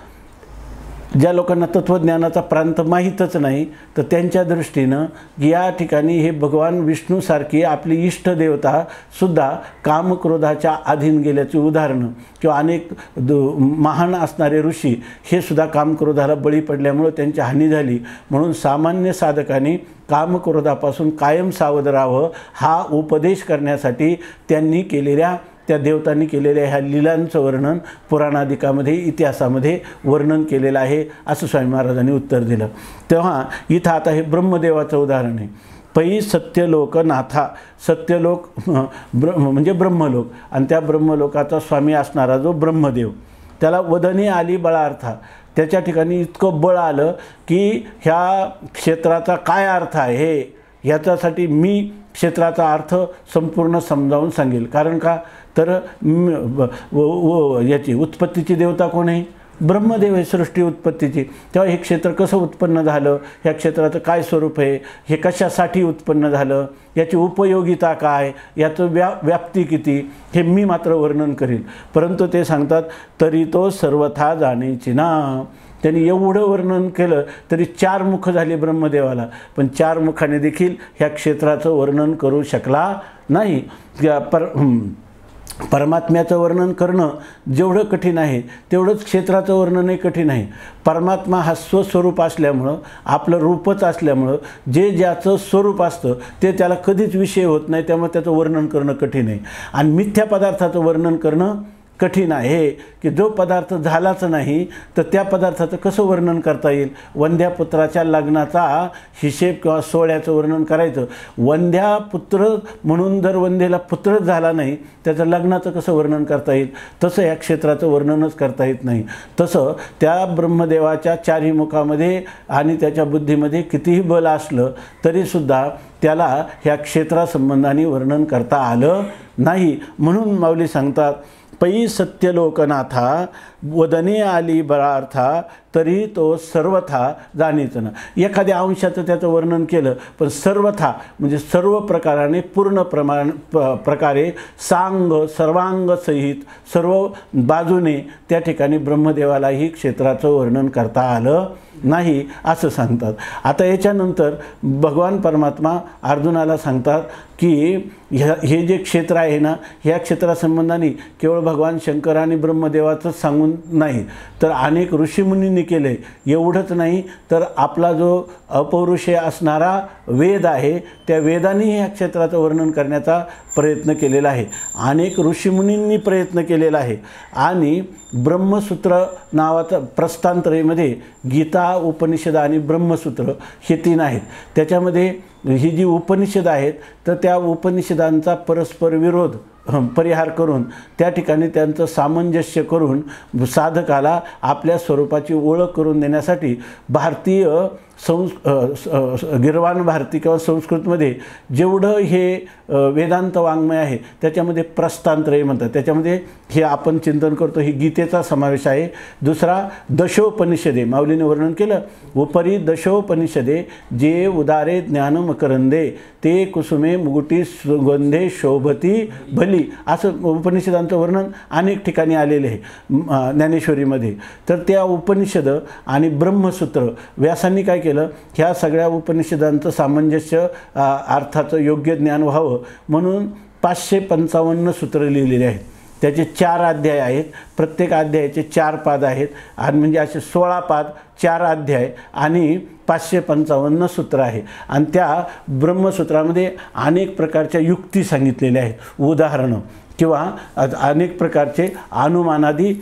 ज्या लोकांना तत्त्वज्ञानाचा प्रांत माहीतच नाही तर त्यांच्या दृष्टीनं या ठिकाणी हे भगवान विष्णूसारखी आपली इष्टदेवतासुद्धा कामक्रोधाच्या अधीन गेल्याची उदाहरणं किंवा अनेक महान असणारे ऋषी हे सुद्धा कामक्रोधाला बळी पडल्यामुळं त्यांची हानी झाली. म्हणून सामान्य साधकाने कामक्रोधापासून कायम सावध राहावं हा उपदेश करण्यासाठी त्यांनी केलेल्या त्या देवतांनी केलेल्या ह्या लीलांचं वर्णन पुराणादिकामध्ये इतिहासामध्ये वर्णन केलेलं आहे असं स्वामी महाराजांनी उत्तर दिलं. तेव्हा इथं आता हे ब्रह्मदेवाचं उदाहरण आहे. पै सत्यलोक नाथा, सत्यलोक म्हणजे ब्रह्मलोक आणि त्या ब्रह्मलोकाचा स्वामी असणारा जो ब्रह्मदेव त्याला वदने आली बळार्था. त्याच्या ठिकाणी इतकं बळ आलं की ह्या क्षेत्राचा काय अर्थ आहे याच्यासाठी मी क्षेत्राचा अर्थ संपूर्ण समजावून सांगेल. कारण का तर याची उत्पत्तीची देवता कोण आहे? ब्रह्मदेव आहे सृष्टी उत्पत्तीची. तेव्हा हे क्षेत्र कसं उत्पन्न झालं, ह्या क्षेत्राचं काय स्वरूप आहे, हे कशासाठी उत्पन्न झालं, याची उपयोगिता काय, याचं व्याप्ती किती, हे मी मात्र वर्णन करील. परंतु ते सांगतात तरी तो सर्वथा जाणेची ना. त्यांनी एवढं वर्णन केलं तरी 4 मुख झाले ब्रह्मदेवाला, पण 4 मुखाने देखील ह्या क्षेत्राचं वर्णन करू शकला नाही. परमात्म्याचं वर्णन करणं जेवढं कठीण आहे तेवढंच क्षेत्राचं वर्णनही कठीण आहे. परमात्मा हा स्वस्वरूप असल्यामुळं, आपलं रूपच असल्यामुळं जे ज्याचं स्वरूप असतं ते त्याला कधीच विषय होत नाही, त्यामुळे त्याचं वर्णन करणं कठीण आहे. आणि मिथ्या पदार्थाचं वर्णन करणं कठीण आहे की जो पदार्थ झालाच नाही तर त्या पदार्थाचं कसं वर्णन करता येईल. वंध्या पुत्राच्या लग्नाचा हिशेब किंवा सोहळ्याचं वर्णन करायचं, वंध्या पुत्र म्हणून जर वंध्येला पुत्रच झाला नाही त्याचं लग्नाचं कसं वर्णन करता येईल. तसं या क्षेत्राचं वर्णनच करता येत नाही. तसं त्या ब्रह्मदेवाच्या 4ही मुखामध्ये आणि त्याच्या बुद्धीमध्ये कितीही बल असलं तरीसुद्धा त्याला ह्या क्षेत्रासंबंधाने वर्णन करता आलं नाही. म्हणून माऊली सांगतात पै सत्यलोकनाथा वदने आली बळार्था तरी तो सर्वथा जाणीच ना. एखाद्या अंशाचं त्याचं वर्णन केलं, पण सर्वथा म्हणजे सर्व प्रकाराने पूर्ण प्रकारे सांग सर्वांग सहित सर्व बाजूने त्या ठिकाणी ब्रह्मदेवालाही क्षेत्राचं वर्णन करता आलं नाही असं सांगतात. आता याच्यानंतर भगवान परमात्मा अर्जुनाला सांगतात की हे जे क्षेत्र आहे ना, ह्या क्षेत्रासंबंधाने केवळ भगवान शंकर आणि ब्रह्मदेवाचंच सांगून नाही तर अनेक ऋषीमुनींनी केले. एवढंच नाही तर आपला जो अपौरुषेय असणारा वेद आहे त्या वेदांनी ह्या क्षेत्राचं वर्णन करण्याचा प्रयत्न केलेला आहे. अनेक ऋषीमुनींनी प्रयत्न केलेला आहे. आणि ब्रह्मसूत्र नावाचं प्रस्थानत्रयीमध्ये गीता, उपनिषद आणि ब्रह्मसूत्र हे 3 आहेत. त्याच्यामध्ये ही जी उपनिषद आहेत तर त्या उपनिषदांचा परस्पर विरोध परिहार करून त्या ठिकाणी त्यांचं सामंजस्य करून साधकाला आपल्या स्वरूपाची ओळख करून देण्यासाठी भारतीय गिरवाण भारती किंवा संस्कृतमध्ये जेवढं हे वेदांत वाङ्मय आहे त्याच्यामध्ये प्रस्थानत्रय म्हणतात. त्याच्यामध्ये हे आपण चिंतन करतो ही गीतेचा समावेश आहे. दुसरा दशोपनिषदे, माऊलीने वर्णन केलं उपरी दशोपनिषदे जे उदारे ज्ञान मकरंदे ते कुसुमे मुगुटी सुगंधे शोभती भली, असं उपनिषदांचं वर्णन अनेक ठिकाणी आलेले आहे ज्ञानेश्वरीमध्ये. तर त्या उपनिषद आणि ब्रह्मसूत्र व्यासांनी काय केलं, ह्या सगळ्या उपनिषदांचं सामंजस्य अर्थाचं योग्य ज्ञान व्हावं म्हणून 555 सूत्र लिहिलेले आहेत. त्याचे 4 अध्याय आहेत. प्रत्येक अध्यायाचे 4 पाद आहेत आणि म्हणजे असे 16 पाद 4 अध्याय आणि 555 सूत्र आहे. आणि त्या ब्रह्मसूत्रामध्ये अनेक प्रकारच्या युक्ती सांगितलेल्या आहेत, उदाहरणं किंवा अनेक प्रकारचे अनुमानादी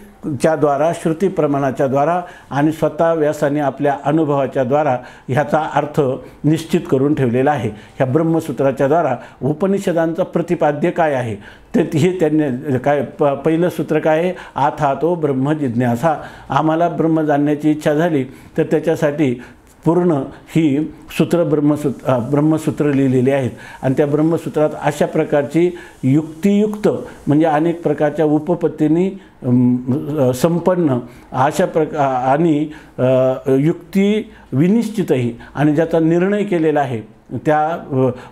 च्याद्वारा, श्रुती प्रमाणाच्या द्वारा आणि स्वतः व्यासाने आपल्या अनुभवाच्या द्वारा ह्याचा अर्थ निश्चित करून ठेवलेला आहे. ह्या ब्रह्मसूत्राच्या द्वारा उपनिषदांचं प्रतिपाद्य काय आहे ते हे त्यांनी काय पहिलं सूत्र काय आहे, आथा तो ब्रह्म जिज्ञासा. आम्हाला ब्रह्म जाणण्याची इच्छा झाली तर त्याच्यासाठी पूर्ण ही ब्रह्मसूत्र लिहिलेली आहेत. आणि त्या ब्रह्मसूत्रात अशा प्रकारची युक्तियुक्त म्हणजे अनेक प्रकारच्या उपपत्तींनी संपन्न अशा आणि युक्ती विनिश्चितही आणि ज्याचा निर्णय केलेला आहे त्या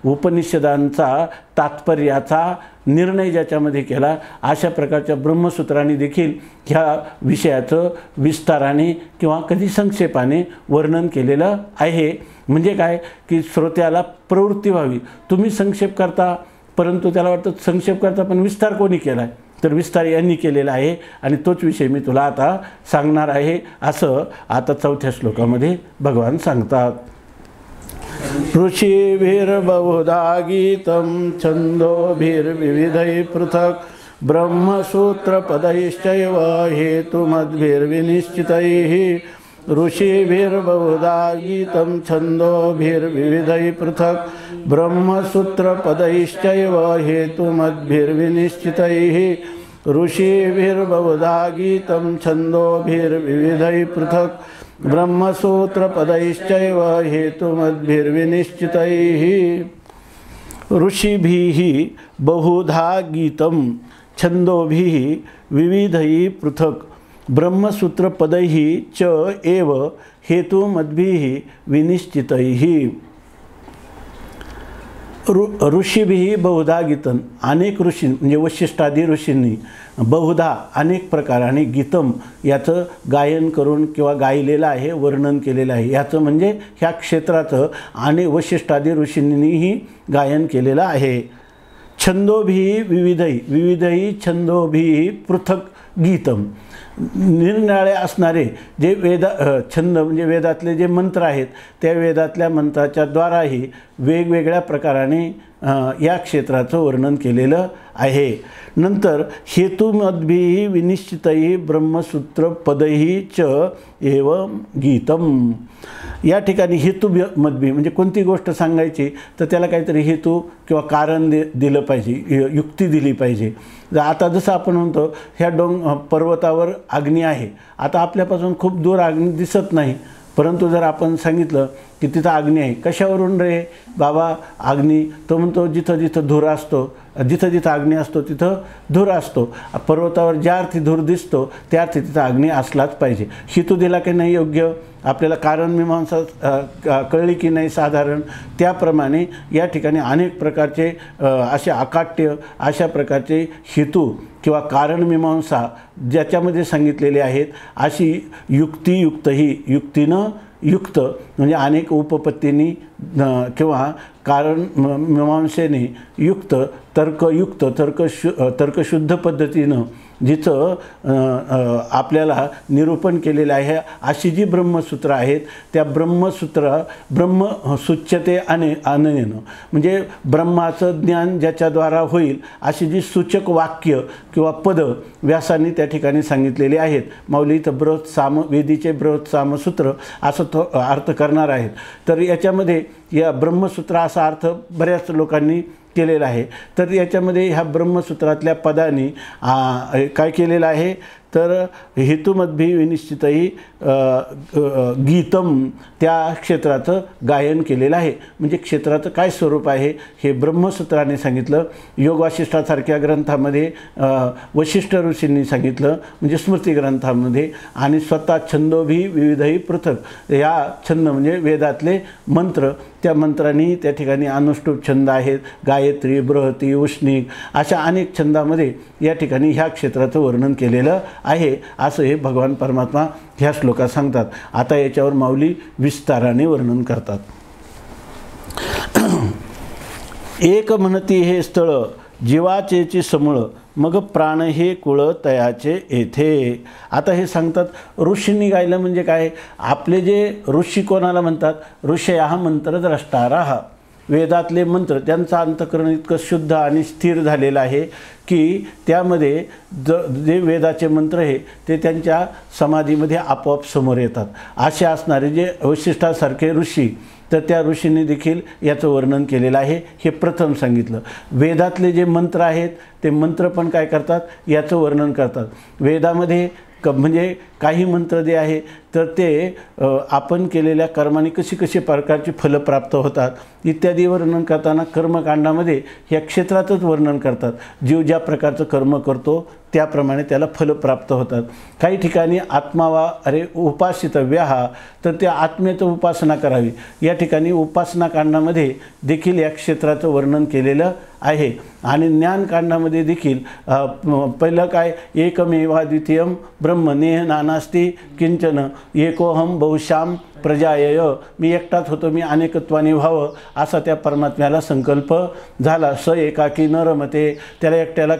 उपनिषदांचा तात्पर्याचा निर्णय ज्याच्यामध्ये केला अशा प्रकारच्या ब्रह्मसूत्रांनी देखील ह्या विषयाचं विस्ताराने किंवा कधी संक्षेपाने वर्णन केलेलं आहे. म्हणजे काय की श्रोत्याला प्रवृत्ती व्हावी. तुम्ही संक्षेप करता परंतु त्याला वाटतं संक्षेप करता पण विस्तार कोणी केला आहे, तर विस्तार यांनी केलेला आहे आणि तोच विषय मी तुला आता सांगणार आहे असं आता 4थ्या श्लोकामध्ये भगवान सांगतात. ऋषिभिर्बहुधा गीतं छन्दोभिर्विविधैः पृथक् ब्रह्मसूत्रपदैश्चैव हेतुमद्भिर्विनिश्चितैः. ऋषिभिर्बहुधा गीतं छन्दोभिर्विविधैः पृथक् ब्रह्मसूत्रपदैश्चैव हेतुमद्भिर्विनिश्चितैः. ऋषिभिर्बहुधा गीतं छन्दोभिर्विविधैः पृथक् ब्रह्मसूत्रपदैश्चैव हेतुमद्भिर्विनिश्चितैः ऋषिभिः बहुधा गीतं छन्दोभिः विविधैः पृथक् ब्रह्मसूत्रपदैः च एव हेतुमद्भिः विनिश्चितैः। ऋषिभिः बहुधा गीतम, अनेक ऋषी म्हणजे वशिष्ठादी ऋषींनी बहुधा अनेक प्रकाराने गीतम याचं गायन करून किंवा गायलेलं आहे, वर्णन केलेलं आहे। याचं म्हणजे ह्या क्षेत्राचं आणि वशिष्ठादी ऋषींनीही गायन केलेलं आहे। छंदोभिः विविधैः छंदोभिः पृथक गीतम, निरनिराळे असणारे जे छंद म्हणजे वेदातले जे मंत्र आहेत त्या वेदातल्या मंत्राच्या द्वाराही वेगवेगळ्या प्रकाराने या क्षेत्राचं वर्णन केलेलं आहे। नंतर हेतुमद्भिः विनिश्चितैः ब्रह्मसूत्रपदैः च एव गीतम, या ठिकाणी हेतुमद्भिः म्हणजे कोणती गोष्ट सांगायची तर त्याला काहीतरी हेतू किंवा कारण दिलं पाहिजे, युक्ती दिली पाहिजे। आता जसं आपण म्हणतो ह्या पर्वतावर अग्नी आहे, आता आपल्यापासून खूप दूर अग्नी दिसत नाही, परंतु जर आपण सांगितलं की तिथं अग्नी आहे, कशावरून रे बाबा अग्नी, तो म्हणतो जिथं जिथं धूर असतो, जिथं जिथं अग्नी असतो तिथं धूर असतो, पर्वतावर ज्या अर्थी धूर दिसतो त्या अर्थी तिथं अग्नी असलाच पाहिजे। हेतू दिला की नाही योग्य, आपल्याला कारण मीमांसा कळली की नाही साधारण, त्याप्रमाणे या ठिकाणी अनेक प्रकारचे असे अकाट्य अशा प्रकारचे हेतू किंवा कारण मीमांसा ज्याच्यामध्ये सांगितलेले आहेत, अशी युक्तियुक्त ही युक्तीनं युक्त म्हणजे अनेक उपपत्तींनी किंवा कारण मीमांसेने युक्त तर्कशुद्ध पद्धतीनं जिचं आपल्याला निरूपण केलेलं आहे अशी जी ब्रह्मसूत्र आहेत त्या ब्रह्मसूच्यते अनन्येन म्हणजे ब्रह्माचं ज्ञान ज्याच्याद्वारा होईल अशी जी सूचक वाक्य किंवा पद व्यासांनी त्या ठिकाणी सांगितलेली आहेत। माऊली इथं वेदीचे बृहत सामसूत्र असं तो अर्थ करणार आहेत। तर याच्यामध्ये या ब्रह्मसूत्र असा अर्थ बऱ्याच लोकांनी केलेला आहे। तर याच्यामध्ये ह्या ब्रह्मसूत्रातल्या पदांनी काय केलेलं आहे तर हेतुमद्भिः विनिश्चितैः गीतम, त्या क्षेत्राचं गायन केलेलं आहे। म्हणजे क्षेत्राचं काय स्वरूप आहे हे ब्रह्मसूत्राने सांगितलं, योग वासिष्ठासारख्या ग्रंथामध्ये वशिष्ठ ऋषींनी सांगितलं म्हणजे स्मृती ग्रंथामध्ये, आणि स्वतः छंदोभिः विविधैः पृथक, या छंद म्हणजे वेदातले मंत्र, त्या मंत्रांनी त्या ठिकाणी अनुष्टुप छंद आहेत, गायत्री, बृहती, उष्णिक अशा अनेक छंदामध्ये या ठिकाणी ह्या क्षेत्राचं वर्णन केलेलं आहे असं हे भगवान परमात्मा ह्या श्लोकात सांगतात। आता याच्यावर माऊली विस्ताराने वर्णन करतात। एक म्हणती हे स्थळ जीवाचेची समूळ, मग प्राण हे कुळ तयाचे येथे। आता हे सांगतात ऋषींनी गायलं म्हणजे काय, आपले जे ऋषी कोणाला म्हणतात, ऋषयः मंत्रद्रष्टारः, वेदातले मंत्र त्यांचं अंतःकरण इतकं शुद्ध आणि स्थिर झालेलं आहे की त्यामध्ये जे वेदाचे मंत्र आहे ते त्यांच्या समाधीमध्ये आपोआप समोर येतात। असे असणारे जे वशिष्ठासारखे ऋषी, तर त्या ऋषींनी देखील याचं वर्णन केलेलं आहे, हे प्रथम सांगितलं। वेदातले जे मंत्र आहेत ते मंत्र पण काय करतात याचं वर्णन करतात। वेदामध्ये म्हणजे काही मंत्र जे आहे तर ते आपण केलेल्या कर्माने कशी कशी प्रकारची फलं प्राप्त होतात इत्यादी वर्णन करताना कर्मकांडामध्ये या क्षेत्राचंच वर्णन करतात। जीव ज्या प्रकारचं कर्म करतो त्याप्रमाणे त्याला फल प्राप्त होतात। काही ठिकाणी आत्मावा उपासितव्या, तर त्या आत्मेचं उपासना करावी, या ठिकाणी उपासना कांडामध्ये देखील या क्षेत्राचं वर्णन केलेलं आहे। आणि ज्ञानकांडामध्ये देखील पहिलं काय, एकमेवाद्वितीयं ब्रह्म नेह नानास्ति किंचन एकोहम बहुशाम प्रजायय, मी एकटाच होतो, मी अनेकत्वाने व्हावं असा त्या परमात्म्याला संकल्प झाला। स एकाकी न रमते, त्याला एकट्याला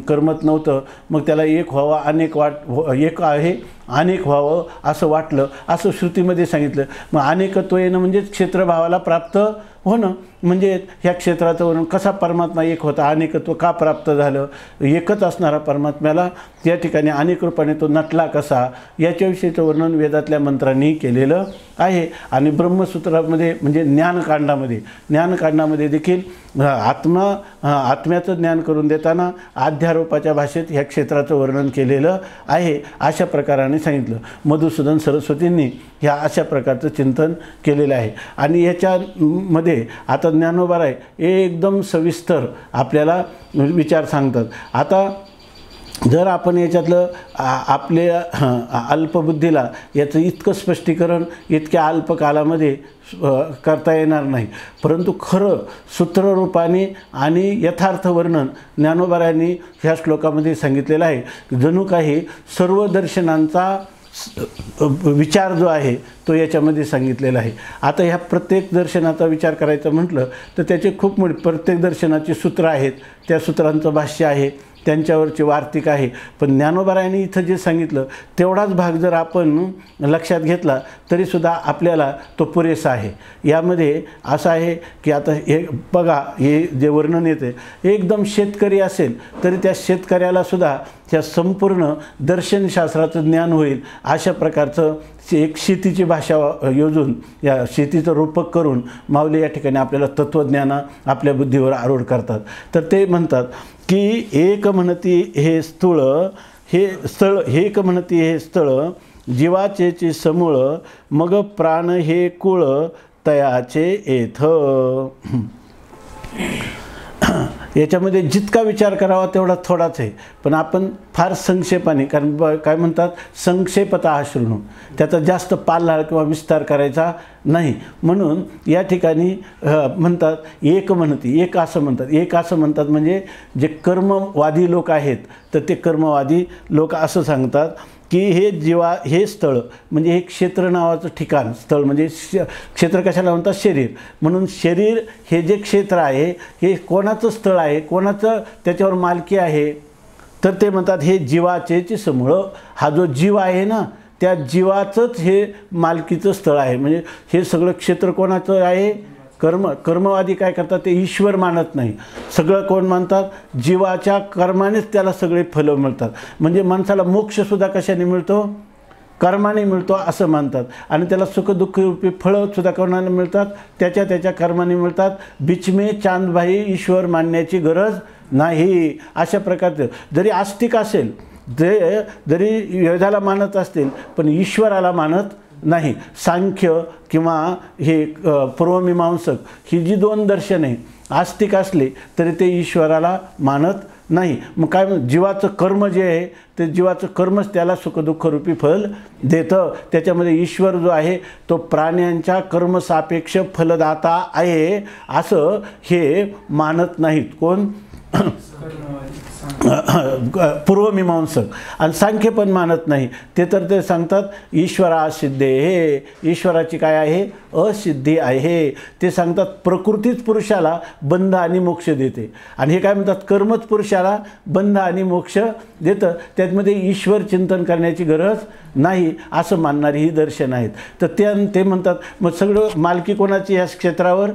करमत नव्हतं, मग त्याला एक व्हावं एक आहे अनेक व्हावं असं वाटलं, असं श्रुतीमध्ये सांगितलं। मग अनेकत्व येणं म्हणजे क्षेत्रभावाला प्राप्त होणं, म्हणजे ह्या क्षेत्राचं वर्णन कसा परमात्मा एक होता, अनेकत्व का प्राप्त झालं, एकच असणारा परमात्म्याला त्या ठिकाणी अनेक रूपाने तो नटला कसा, याच्याविषयीचं वर्णन वेदातल्या मंत्रांनी केलेलं आहे। आणि ब्रह्मसूत्रामध्ये म्हणजे ज्ञानकांडामध्ये देखील आत्म्याचं ज्ञान करून देताना आध्यारोपाच्या भाषेत ह्या क्षेत्राचं वर्णन केलेलं आहे। अशा प्रकाराने सांगितलं. मधुसूदन सरस्वतींनी ह्या अशा प्रकारचं चिंतन केलेलं आहे. आणि याच्यामध्ये आता ज्ञानोबाराय एकदम सविस्तर आपल्याला विचार सांगतात. आता जर आपण याच्यातलं आपल्या अल्पबुद्धीला याचं इतकं स्पष्टीकरण इतक्या अल्प कालामध्ये करता येणार नाही, परंतु खरं सूत्ररूपाने आणि यथार्थ वर्णन ज्ञानोबारायांनी ह्या श्लोकामध्ये सांगितलेलं आहे. जणू काही सर्व दर्शनांचा विचार जो आहे तो याच्यामध्ये सांगितलेला आहे. आता ह्या प्रत्येक दर्शनाचा विचार करायचा म्हटलं तर त्याचे खूप प्रत्येक दर्शनाची सूत्र आहेत, त्या सूत्रांचं भाष्य आहे, त्यांच्यावरचे वार्तिक आहे. पण ज्ञानोबारायांनी इथं जे सांगितलं तेवढाच भाग जर आपण लक्षात घेतला तरीसुद्धा आपल्याला तो पुरेसा आहे. यामध्ये असं आहे की आता हे बघा, हे जे वर्णन येते एकदम शेतकरी असेल तरी त्या शेतकऱ्यालासुद्धा त्या संपूर्ण दर्शनशास्त्राचं ज्ञान होईल अशा प्रकारचं एक शेतीची भाषा योजून या शेतीचं रूपक करून माऊली या ठिकाणी आपल्याला तत्त्वज्ञान आपल्या बुद्धीवर आरूढ करतात. तर ते म्हणतात की एक म्हणती हे स्थूळ हे स्थळ, एक म्हणती हे स्थळ जीवाचेची समूळ, मग प्राण हे कुळ तयाचे येथ. याच्यामध्ये जितका विचार करावा तेवढा थोडाच आहे, पण आपण फार संक्षेपाने, कारण काय म्हणतात संक्षेपतः शृणू, त्याचा जास्त पालहाळ किंवा विस्तार करायचा नाही. म्हणून या ठिकाणी म्हणतात एक म्हणती, एक असं म्हणतात. एक असं म्हणतात म्हणजे जे कर्मवादी लोक आहेत तर ते कर्मवादी लोक असं सांगतात की हे हे स्थळ म्हणजे हे क्षेत्र नावाचं ठिकाण, स्थळ म्हणजे क्षेत्र कशाला म्हणतात, शरीर. म्हणून शरीर हे जे क्षेत्र आहे हे कोणाचं स्थळ आहे, कोणाचं त्याच्यावर मालकी आहे, तर ते म्हणतात हे जीवाचेची समूळ. हा जो जीव आहे ना त्या जीवाचंच हे मालकीचं स्थळ आहे. म्हणजे हे सगळं क्षेत्र कोणाचं आहे, कर्मवादी काय करतात ते ईश्वर मानत नाही, सगळं कोण मानतात, जीवाच्या कर्मानेच त्याला सगळे फलं मिळतात. म्हणजे माणसाला मोक्षसुद्धा कशाने मिळतो, कर्माने मिळतो असं मानतात. आणि त्याला सुखदुःखरूपी फळंसुद्धा कोणाने मिळतात, त्याच्या कर्माने मिळतात. बिचमे चांदभाई ईश्वर मानण्याची गरज नाही. अशा प्रकारचं जरी आस्तिक असेल, जरी वेदाला मानत असतील पण ईश्वराला मानत नाही. सांख्य किंवा हे पूर्वमीमांसक ही जी दोन दर्शने आस्तिक असले तरी ते ईश्वराला मानत नाही. मग काय, जीवाचं कर्म जे आहे ते जीवाचं कर्मच त्याला सुखदुःखरूपी फल देतं. त्याच्यामध्ये ईश्वर जो आहे तो प्राण्यांच्या कर्मसापेक्ष फलदाता आहे असं हे मानत नाहीत. कोण, पूर्वमीमांसक. आणि सांख्य पण मानत नाही. ते तर ते सांगतात ईश्वरा सिद्धे, हे ईश्वराची काय आहे, असिद्धी आहे. ते सांगतात प्रकृतीच पुरुषाला बंध आणि मोक्ष देते, आणि हे काय म्हणतात कर्मच पुरुषाला बंध आणि मोक्ष देतं. त्यामध्ये ईश्वर चिंतन करण्याची गरज नाही असं मानणारी ही दर्शन आहेत. तर ते म्हणतात मग सगळं मालकी कोणाची या क्षेत्रावर,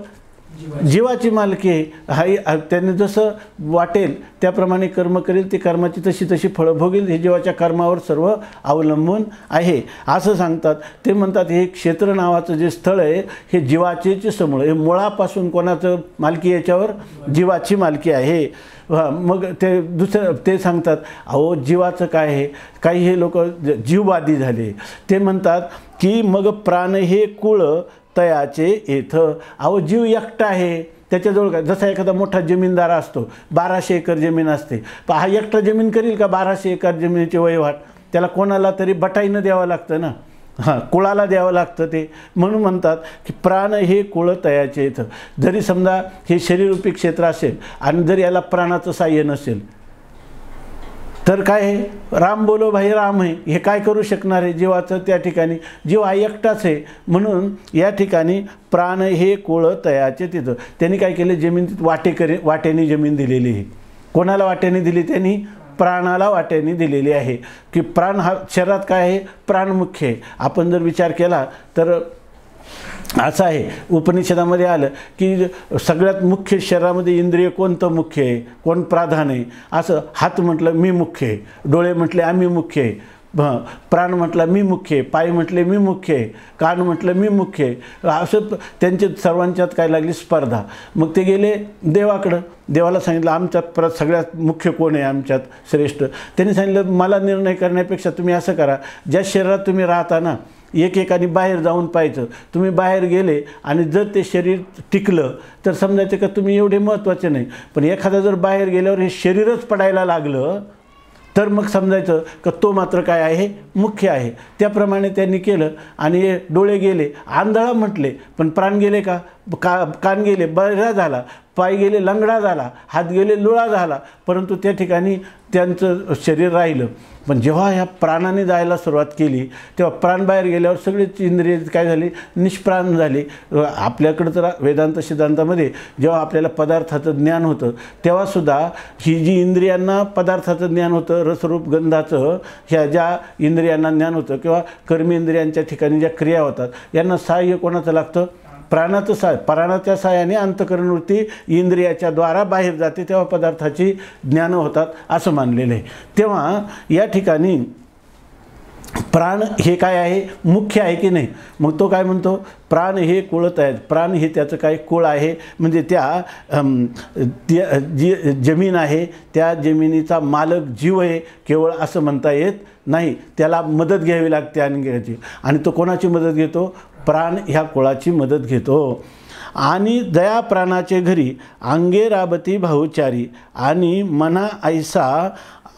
जीवाची मालकी आहे. त्याने जसं वाटेल त्याप्रमाणे कर्म करेल, ते कर्माची तशी तशी फळं भोगेल. हे जीवाच्या कर्मावर सर्व अवलंबून आहे असं सांगतात. ते म्हणतात हे क्षेत्र नावाचं जे स्थळ आहे हे जीवाचेच समूळ, हे मुळापासून कोणाचं मालकी, याच्यावर जीवाची मालकी आहे. मग ते दुसरं ते सांगतात अहो जीवाचं काय आहे, काही हे लोक जीववादी झाले. ते म्हणतात की मग प्राण हे कुळ तयाचे येथ. अहो जीव एकटा आहे, त्याच्याजवळ काय, जसा एखादा मोठा जमीनदार असतो, 1200 एकर जमीन असते, पण हा एकटा जमीन करील का 1200 एकर जमिनीचे वहिवाट? त्याला कोणाला तरी बटाईनं द्यावं लागतं ना, कुळाला द्यावं लागतं ते. म्हणून म्हणतात की प्राण हे कुळ तयाचे येथ. जरी समजा हे शरीररूपी क्षेत्र असेल आणि जर याला प्राणाचं साह्य नसेल तर काय आहे, राम बोलो भाई राम आहे, हे काय करू शकणार आहे जीवाचं. त्या ठिकाणी जीव हा एकटाच आहे. म्हणून या ठिकाणी प्राण हे कुळ तयाचे तिथं. त्यांनी काय केलं, जमीन वाट्याने जमीन दिलेली आहे. कोणाला वाट्याने दिली, त्यांनी प्राणाला वाट्याने दिलेली आहे. की प्राण हा शरीरात काय आहे, प्राण मुख्य आहे. आपण जर विचार केला तर असं आहे, उपनिषदामध्ये आलं की सगळ्यात मुख्य शरीरामध्ये इंद्रिय कोणतं मुख्य आहे, कोण प्रधान आहे. असं हात म्हटलं मी मुख्य आहे, डोळे म्हटले आम्ही मुख्य आहे, प्राण म्हटला मी मुख्य आहे, पाय म्हटले मी मुख्य आहे, कान म्हटलं मी मुख्य आहे, असं त्यांचे सर्वांच्यात काय लागली स्पर्धा. मग ते गेले देवाकडं. देवाला सांगितलं आमच्यात सगळ्यात मुख्य कोण आहे आमच्यात श्रेष्ठ. त्यांनी सांगितलं मला निर्णय करण्यापेक्षा तुम्ही असं करा, ज्या शरीरात तुम्ही राहता ना एकेकाने बाहेर जाऊन पाहायचं. तुम्ही बाहेर गेले आणि जर ते शरीर टिकलं तर समजायचं का तुम्ही एवढे महत्त्वाचे नाही. पण एखादा जर बाहेर गेल्यावर हे शरीरच पडायला लागलं तर मग समजायचं का तो मात्र काय आहे मुख्य आहे. त्याप्रमाणे त्यांनी केलं आणि डोळे गेले आंधळा म्हटले पण प्राण गेले का. कान गेले बहिरा झाला, पाय गेले लंगडा झाला, हात गेले लुळा झाला, परंतु त्या ठिकाणी त्यांचं शरीर राहिलं. पण जेव्हा ह्या प्राणाने जायला सुरुवात केली तेव्हा प्राण बाहेर गेल्यावर सगळीच इंद्रिय काय झाली निष्प्राण झाली. आपल्याकडं तर वेदांत सिद्धांतामध्ये जेव्हा आपल्याला पदार्थाचं ज्ञान होतं तेव्हासुद्धा ही जी इंद्रियांना पदार्थाचं ज्ञान होतं रसरूप गंधाचं, ह्या ज्या इंद्रियांना ज्ञान होतं किंवा कर्मेंद्रियांच्या ठिकाणी ज्या क्रिया होतात यांना सहाय्य कोणाचं लागतं प्राणाचं सहाय्य. प्राणाच्या सहाय्याने अंतःकरणवृत्ती इंद्रियाच्या द्वारा बाहेर जाते तेव्हा पदार्थाची ज्ञान होतात असं मानलेलं आहे. तेव्हा या ठिकाणी प्राण हे काय आहे मुख्य आहे की नाही. मग तो काय म्हणतो प्राण हे कुळत आहेत, प्राण हे त्याचं काय कुळ आहे. म्हणजे त्या जी जमीन आहे त्या जमिनीचा मालक जीव आहे केवळ असं म्हणता येत नाही. त्याला मदत घ्यावी लागते आणि तो कोणाची मदत घेतो प्राण ह्या कुळाची मदत घेतो. आणि दया प्राणाचे घरी अंगे राबती भाऊचारी आणि मना ऐसा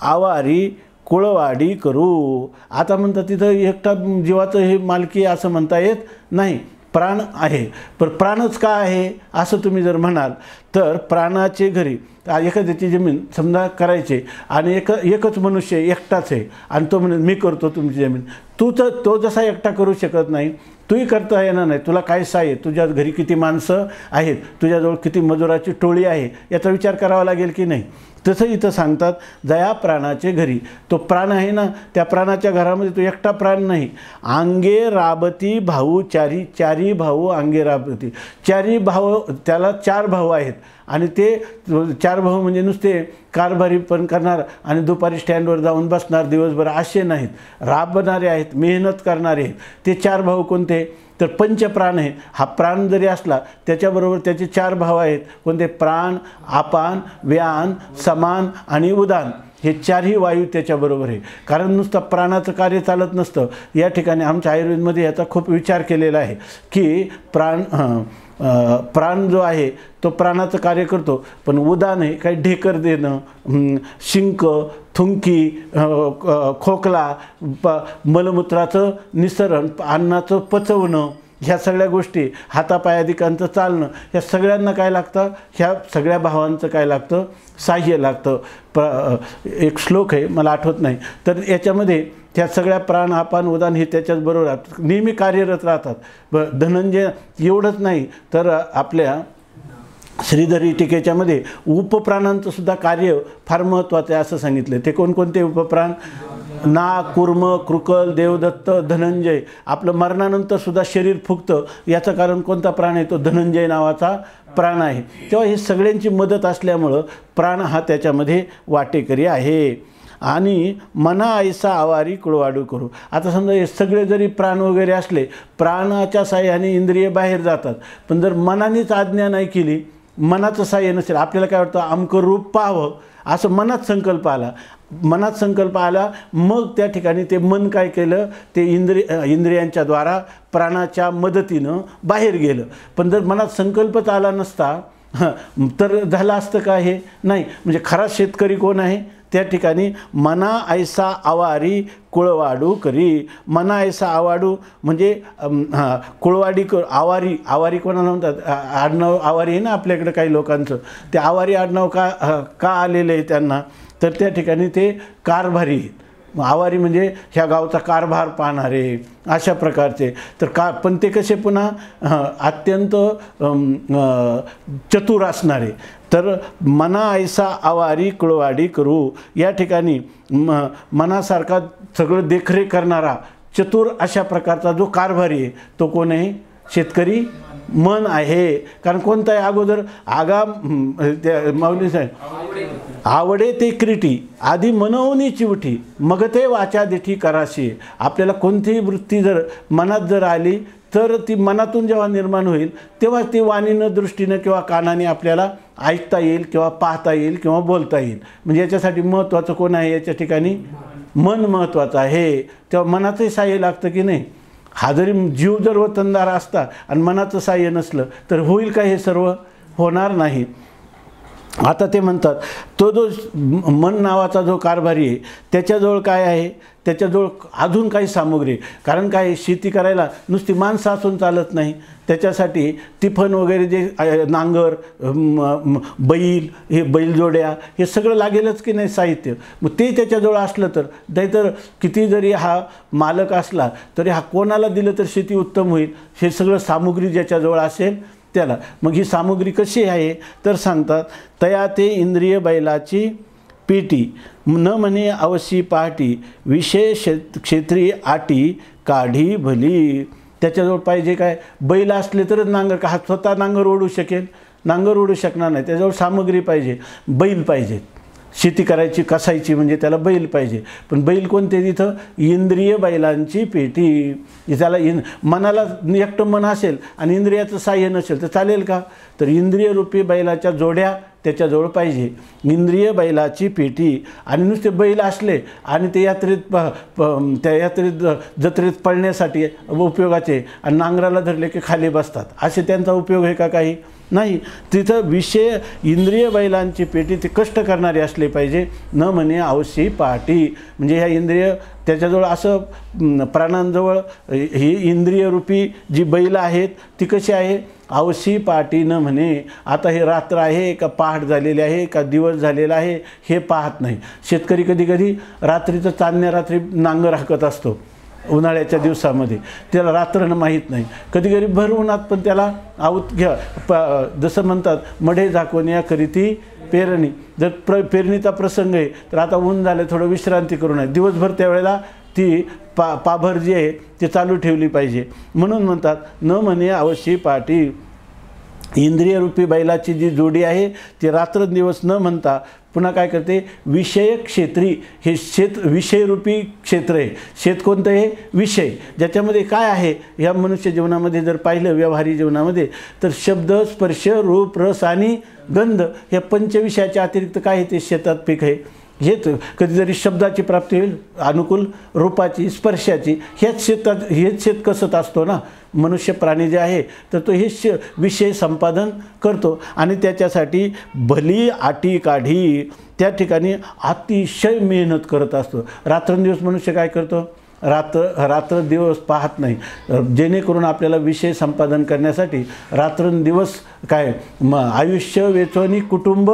आवारी कुळवाडी करू. आता म्हणतात तिथं एकटा जीवाचं हे मालकी असं म्हणता येत नाही. प्राण आहे पण प्राणच का आहे असं तुम्ही जर म्हणाल तर प्राणाचे घरी एखाद्याची जमीन समजा करायचे आणि एकच मनुष्य एकटाच आहे आणि तो म्हणेल मी करतो तुमची जमीन. तो जसा एकटा करू शकत नाही तूही करता येणार नाही. तुला काय साय तुझ्या घरी किती माणसं आहेत, तुझ्याजवळ किती मजुराची टोळी आहे याचा विचार करावा लागेल की नाही. तसं इथं सांगतात दया प्राणाचे घरी. तो प्राण आहे ना त्या प्राणाच्या घरामध्ये तो एकटा प्राण नाही. अंगे राबती भाऊ चारी, चारी भाऊ अंगे राबती. चारी भाऊ त्याला 4 भाऊ आहेत आणि ते 4 भाऊ म्हणजे नुसते कारभारी पण करणार आणि दुपारी स्टँडवर जाऊन बसणार दिवसभर असे नाहीत. राबणारे आहेत, मेहनत करणारे आहेत. ते 4 भाऊ कोणते तर पंचप्राण आहे. हा प्राण जरी असला त्याच्याबरोबर त्याचे 4 भाव आहेत कोणते प्राण अपान व्यान समान आणि उदान. हे 4ही वायू त्याच्याबरोबर आहे. कारण नुसतं प्राणाचं कार्य चालत नसतं. या ठिकाणी आमच्या आयुर्वेदमध्ये याचा खूप विचार केलेला आहे की प्राण जो आहे तो प्राणाचं कार्य करतो पण उदान आहे काही ढेकर देणं, शिंक थुंकी खोकला मलमूत्राचं निसरण अन्नाचं पचवणं ह्या सगळ्या गोष्टी हातापायादिकांचं चालणं ह्या सगळ्यांना काय लागतं ह्या सगळ्या भावांचं काय लागतं साह्य लागतं. एक श्लोक आहे मला आठवत नाही तर याच्यामध्ये त्या सगळ्या प्राण अपान उदान हे त्याच्याचबरोबर नेहमी कार्यरत राहतात. धनंजय एवढंच नाही तर आपल्या श्रीधरी टीकेच्यामध्ये उपप्राणांचं सुद्धा कार्य फार महत्त्वाचं आहे असं सांगितलं. ते कोणकोणते उपप्राण नाग कूर्म कृकल देवदत्त धनंजय. आपलं मरणानंतर सुद्धा शरीर फुगतं याचं कारण कोणता प्राण आहे तो धनंजय नावाचा प्राण आहे. तेव्हा हे सगळ्यांची मदत असल्यामुळं प्राण हा त्याच्यामध्ये वाटेकरी आहे. आणि मना ऐसा आवारी कुळवाडू करू. आता समजा हे सगळे जरी प्राण वगैरे असले प्राणाच्या साह्याने इंद्रिय बाहेर जातात पण जर मनानेच आज्ञा नाही केली मनाचं साह्य नसेल आपल्याला काय वाटतं अमकं रूप पाहावं असं मनात संकल्प आला मग त्या ठिकाणी ते मन काय केलं ते इंद्रियांच्या द्वारा प्राणाच्या मदतीनं बाहेर गेलं. पण जर मनात संकल्पच आला नसता तर झालं असतं का हे नाही. म्हणजे खरा शेतकरी कोण आहे त्या ठिकाणी मना ऐसा आवारी कुळवाडू करी. मना ऐसा आवाडू म्हणजे कुळवाडी आवारी कोणाला म्हणतात आडनाव आवारी आहे ना आपल्याकडे काही लोकांचं. ते आवारी आडनाव का आलेलं आहे त्यांना तर त्या ठिकाणी ते कारभारी आवारी म्हणजे ह्या गावचा कारभार पाहणारे अशा प्रकारचे. तर पण ते कसे पुन्हा अत्यंत चतुर असणारे. तर मना ऐसा आवारी कुळवाडी करू. या ठिकाणी मनासारखा सगळं देखरेख करणारा चतुर अशा प्रकारचा जो कारभारी आहे तो कोण आहे शेतकरी मन आहे. कारण कोणता आहे अगोदर त्या माऊली साहेब आवडे ते क्रीटी आधी मनवूनी चिवठी मग ते वाचा दिठी कराशी. आपल्याला कोणतीही वृत्ती जर मनात जर आली तर ती मनातून जेव्हा निर्माण होईल तेव्हा ती वाणीनं दृष्टीनं किंवा कानाने आपल्याला ऐकता येईल किंवा पाहता येईल किंवा बोलता येईल. म्हणजे याच्यासाठी महत्त्वाचं कोण आहे याच्या ठिकाणी? मन महत्त्वाचं आहे. तेव्हा मनाचंही साह्य लागतं की नाही? हा जरी जीव जर वतनदार असता आणि मनाचं साह्य नसलं तर होईल का? हे सर्व होणार नाही. आता ते म्हणतात तो जो मन नावाचा जो कारभारी आहे त्याच्याजवळ काय आहे? त्याच्याजवळ अजून काही सामुग्री. कारण काय शेती करायला नुसती माणसं असून चालत नाही. त्याच्यासाठी तिफन वगैरे जे नांगर बैल हे बैलजोड्या हे सगळं लागेलच की नाही साहित्य. मग ते त्याच्याजवळ असलं तर नाहीतर किती जरी हा मालक असला तरी हा कोणाला दिलं तर शेती उत्तम होईल? हे सगळं सामुग्री ज्याच्याजवळ असेल त्याला. मग ही सामुग्री कशी आहे तर सांगतात तया ते इंद्रिय बैलाची पेटी न म्हणे अवशी पहाटी विषय क्षेत्री आटी काढी भली. त्याच्याजवळ पाहिजे काय? बैल असले तरच नांगर. का हा स्वतः नांगर ओढू शकेल? नांगर ओढू शकणार नाही. त्याच्याजवळ सामग्री पाहिजे, बैल पाहिजे. शेती करायची कसायची म्हणजे त्याला बैल पाहिजे. पण बैल कोणते तिथं? इंद्रिय बैलांची पेटी. त्याला मनाला एकटं मन असेल आणि इंद्रियाचं साह्य नसेल तर चालेल का? तर इंद्रिय रूपी बैलाच्या जोड्या त्याच्याजवळ पाहिजे. इंद्रिय बैलाची पेटी. आणि नुसते बैल असले आणि ते यात्रेत त्या यात्रेत जत्रेत पळण्यासाठी उपयोगाचे आणि नांगराला धरले की खाली बसतात असे त्यांचा उपयोग आहे का? काही नाही. तिथं विषय इंद्रिय बैलांची पेटी ते कष्ट करणारे असले पाहिजे. न म्हणे अवशी पहाटी. म्हणजे ह्या इंद्रिय त्याच्याजवळ असं प्राणांजवळ ही इंद्रियरूपी जी बैल आहेत ती कशी आहे? अवशी पहाटी न म्हणे. आता हे रात्र आहे का पहाट झालेली आहे का दिवस झालेला आहे हे पाहत नाही. शेतकरी कधी कधी रात्रीचं चांदण्या रात्री नांगर हाकत असतो उन्हाळ्याच्या दिवसामध्ये. त्याला रात्रनं माहीत नाही. कधी कधी भर उन्हात पण त्याला आऊत घ्या जसं म्हणतात मढे झाकून या करीती पेरणी. जर पेरणीचा प्रसंग आहे तर आता ऊन झालं थोडं विश्रांती करू नये. दिवसभर त्यावेळेला ती पाभर जी आहे ती चालू ठेवली पाहिजे. म्हणून म्हणतात न म्हणे अवशी पाटी. इंद्रियरूपी बैलाची जी जोडी आहे ती रात्रंदिवस न म्हणता पुन्हा काय करते? विषय क्षेत्री. हे विषयरूपी क्षेत्र आहे. शेत कोणतं आहे? विषय. ज्याच्यामध्ये काय आहे ह्या मनुष्य जीवनामध्ये जर पाहिलं व्यावहारिक जीवनामध्ये तर शब्द स्पर्श रूप रस आणि गंध ह्या पंचविषयाच्या अतिरिक्त काय आहे? ते शेतात पीक आहे. हेच कधीतरी शब्दाची प्राप्ती होईल अनुकूल, रूपाची, स्पर्शाची. हेच शेत कसत असतो ना. मनुष्य प्राणी जे आहे तर तो हे विषय संपादन करतो आणि त्याच्यासाठी भली आटी काढी. त्या ठिकाणी अतिशय मेहनत करत असतो. रात्रंदिवस मनुष्य काय करतो? रात्र दिवस पाहत नाही. जेणेकरून आपल्याला विषय संपादन करण्यासाठी रात्रंदिवस काय आयुष्य वेचवणी कुटुंब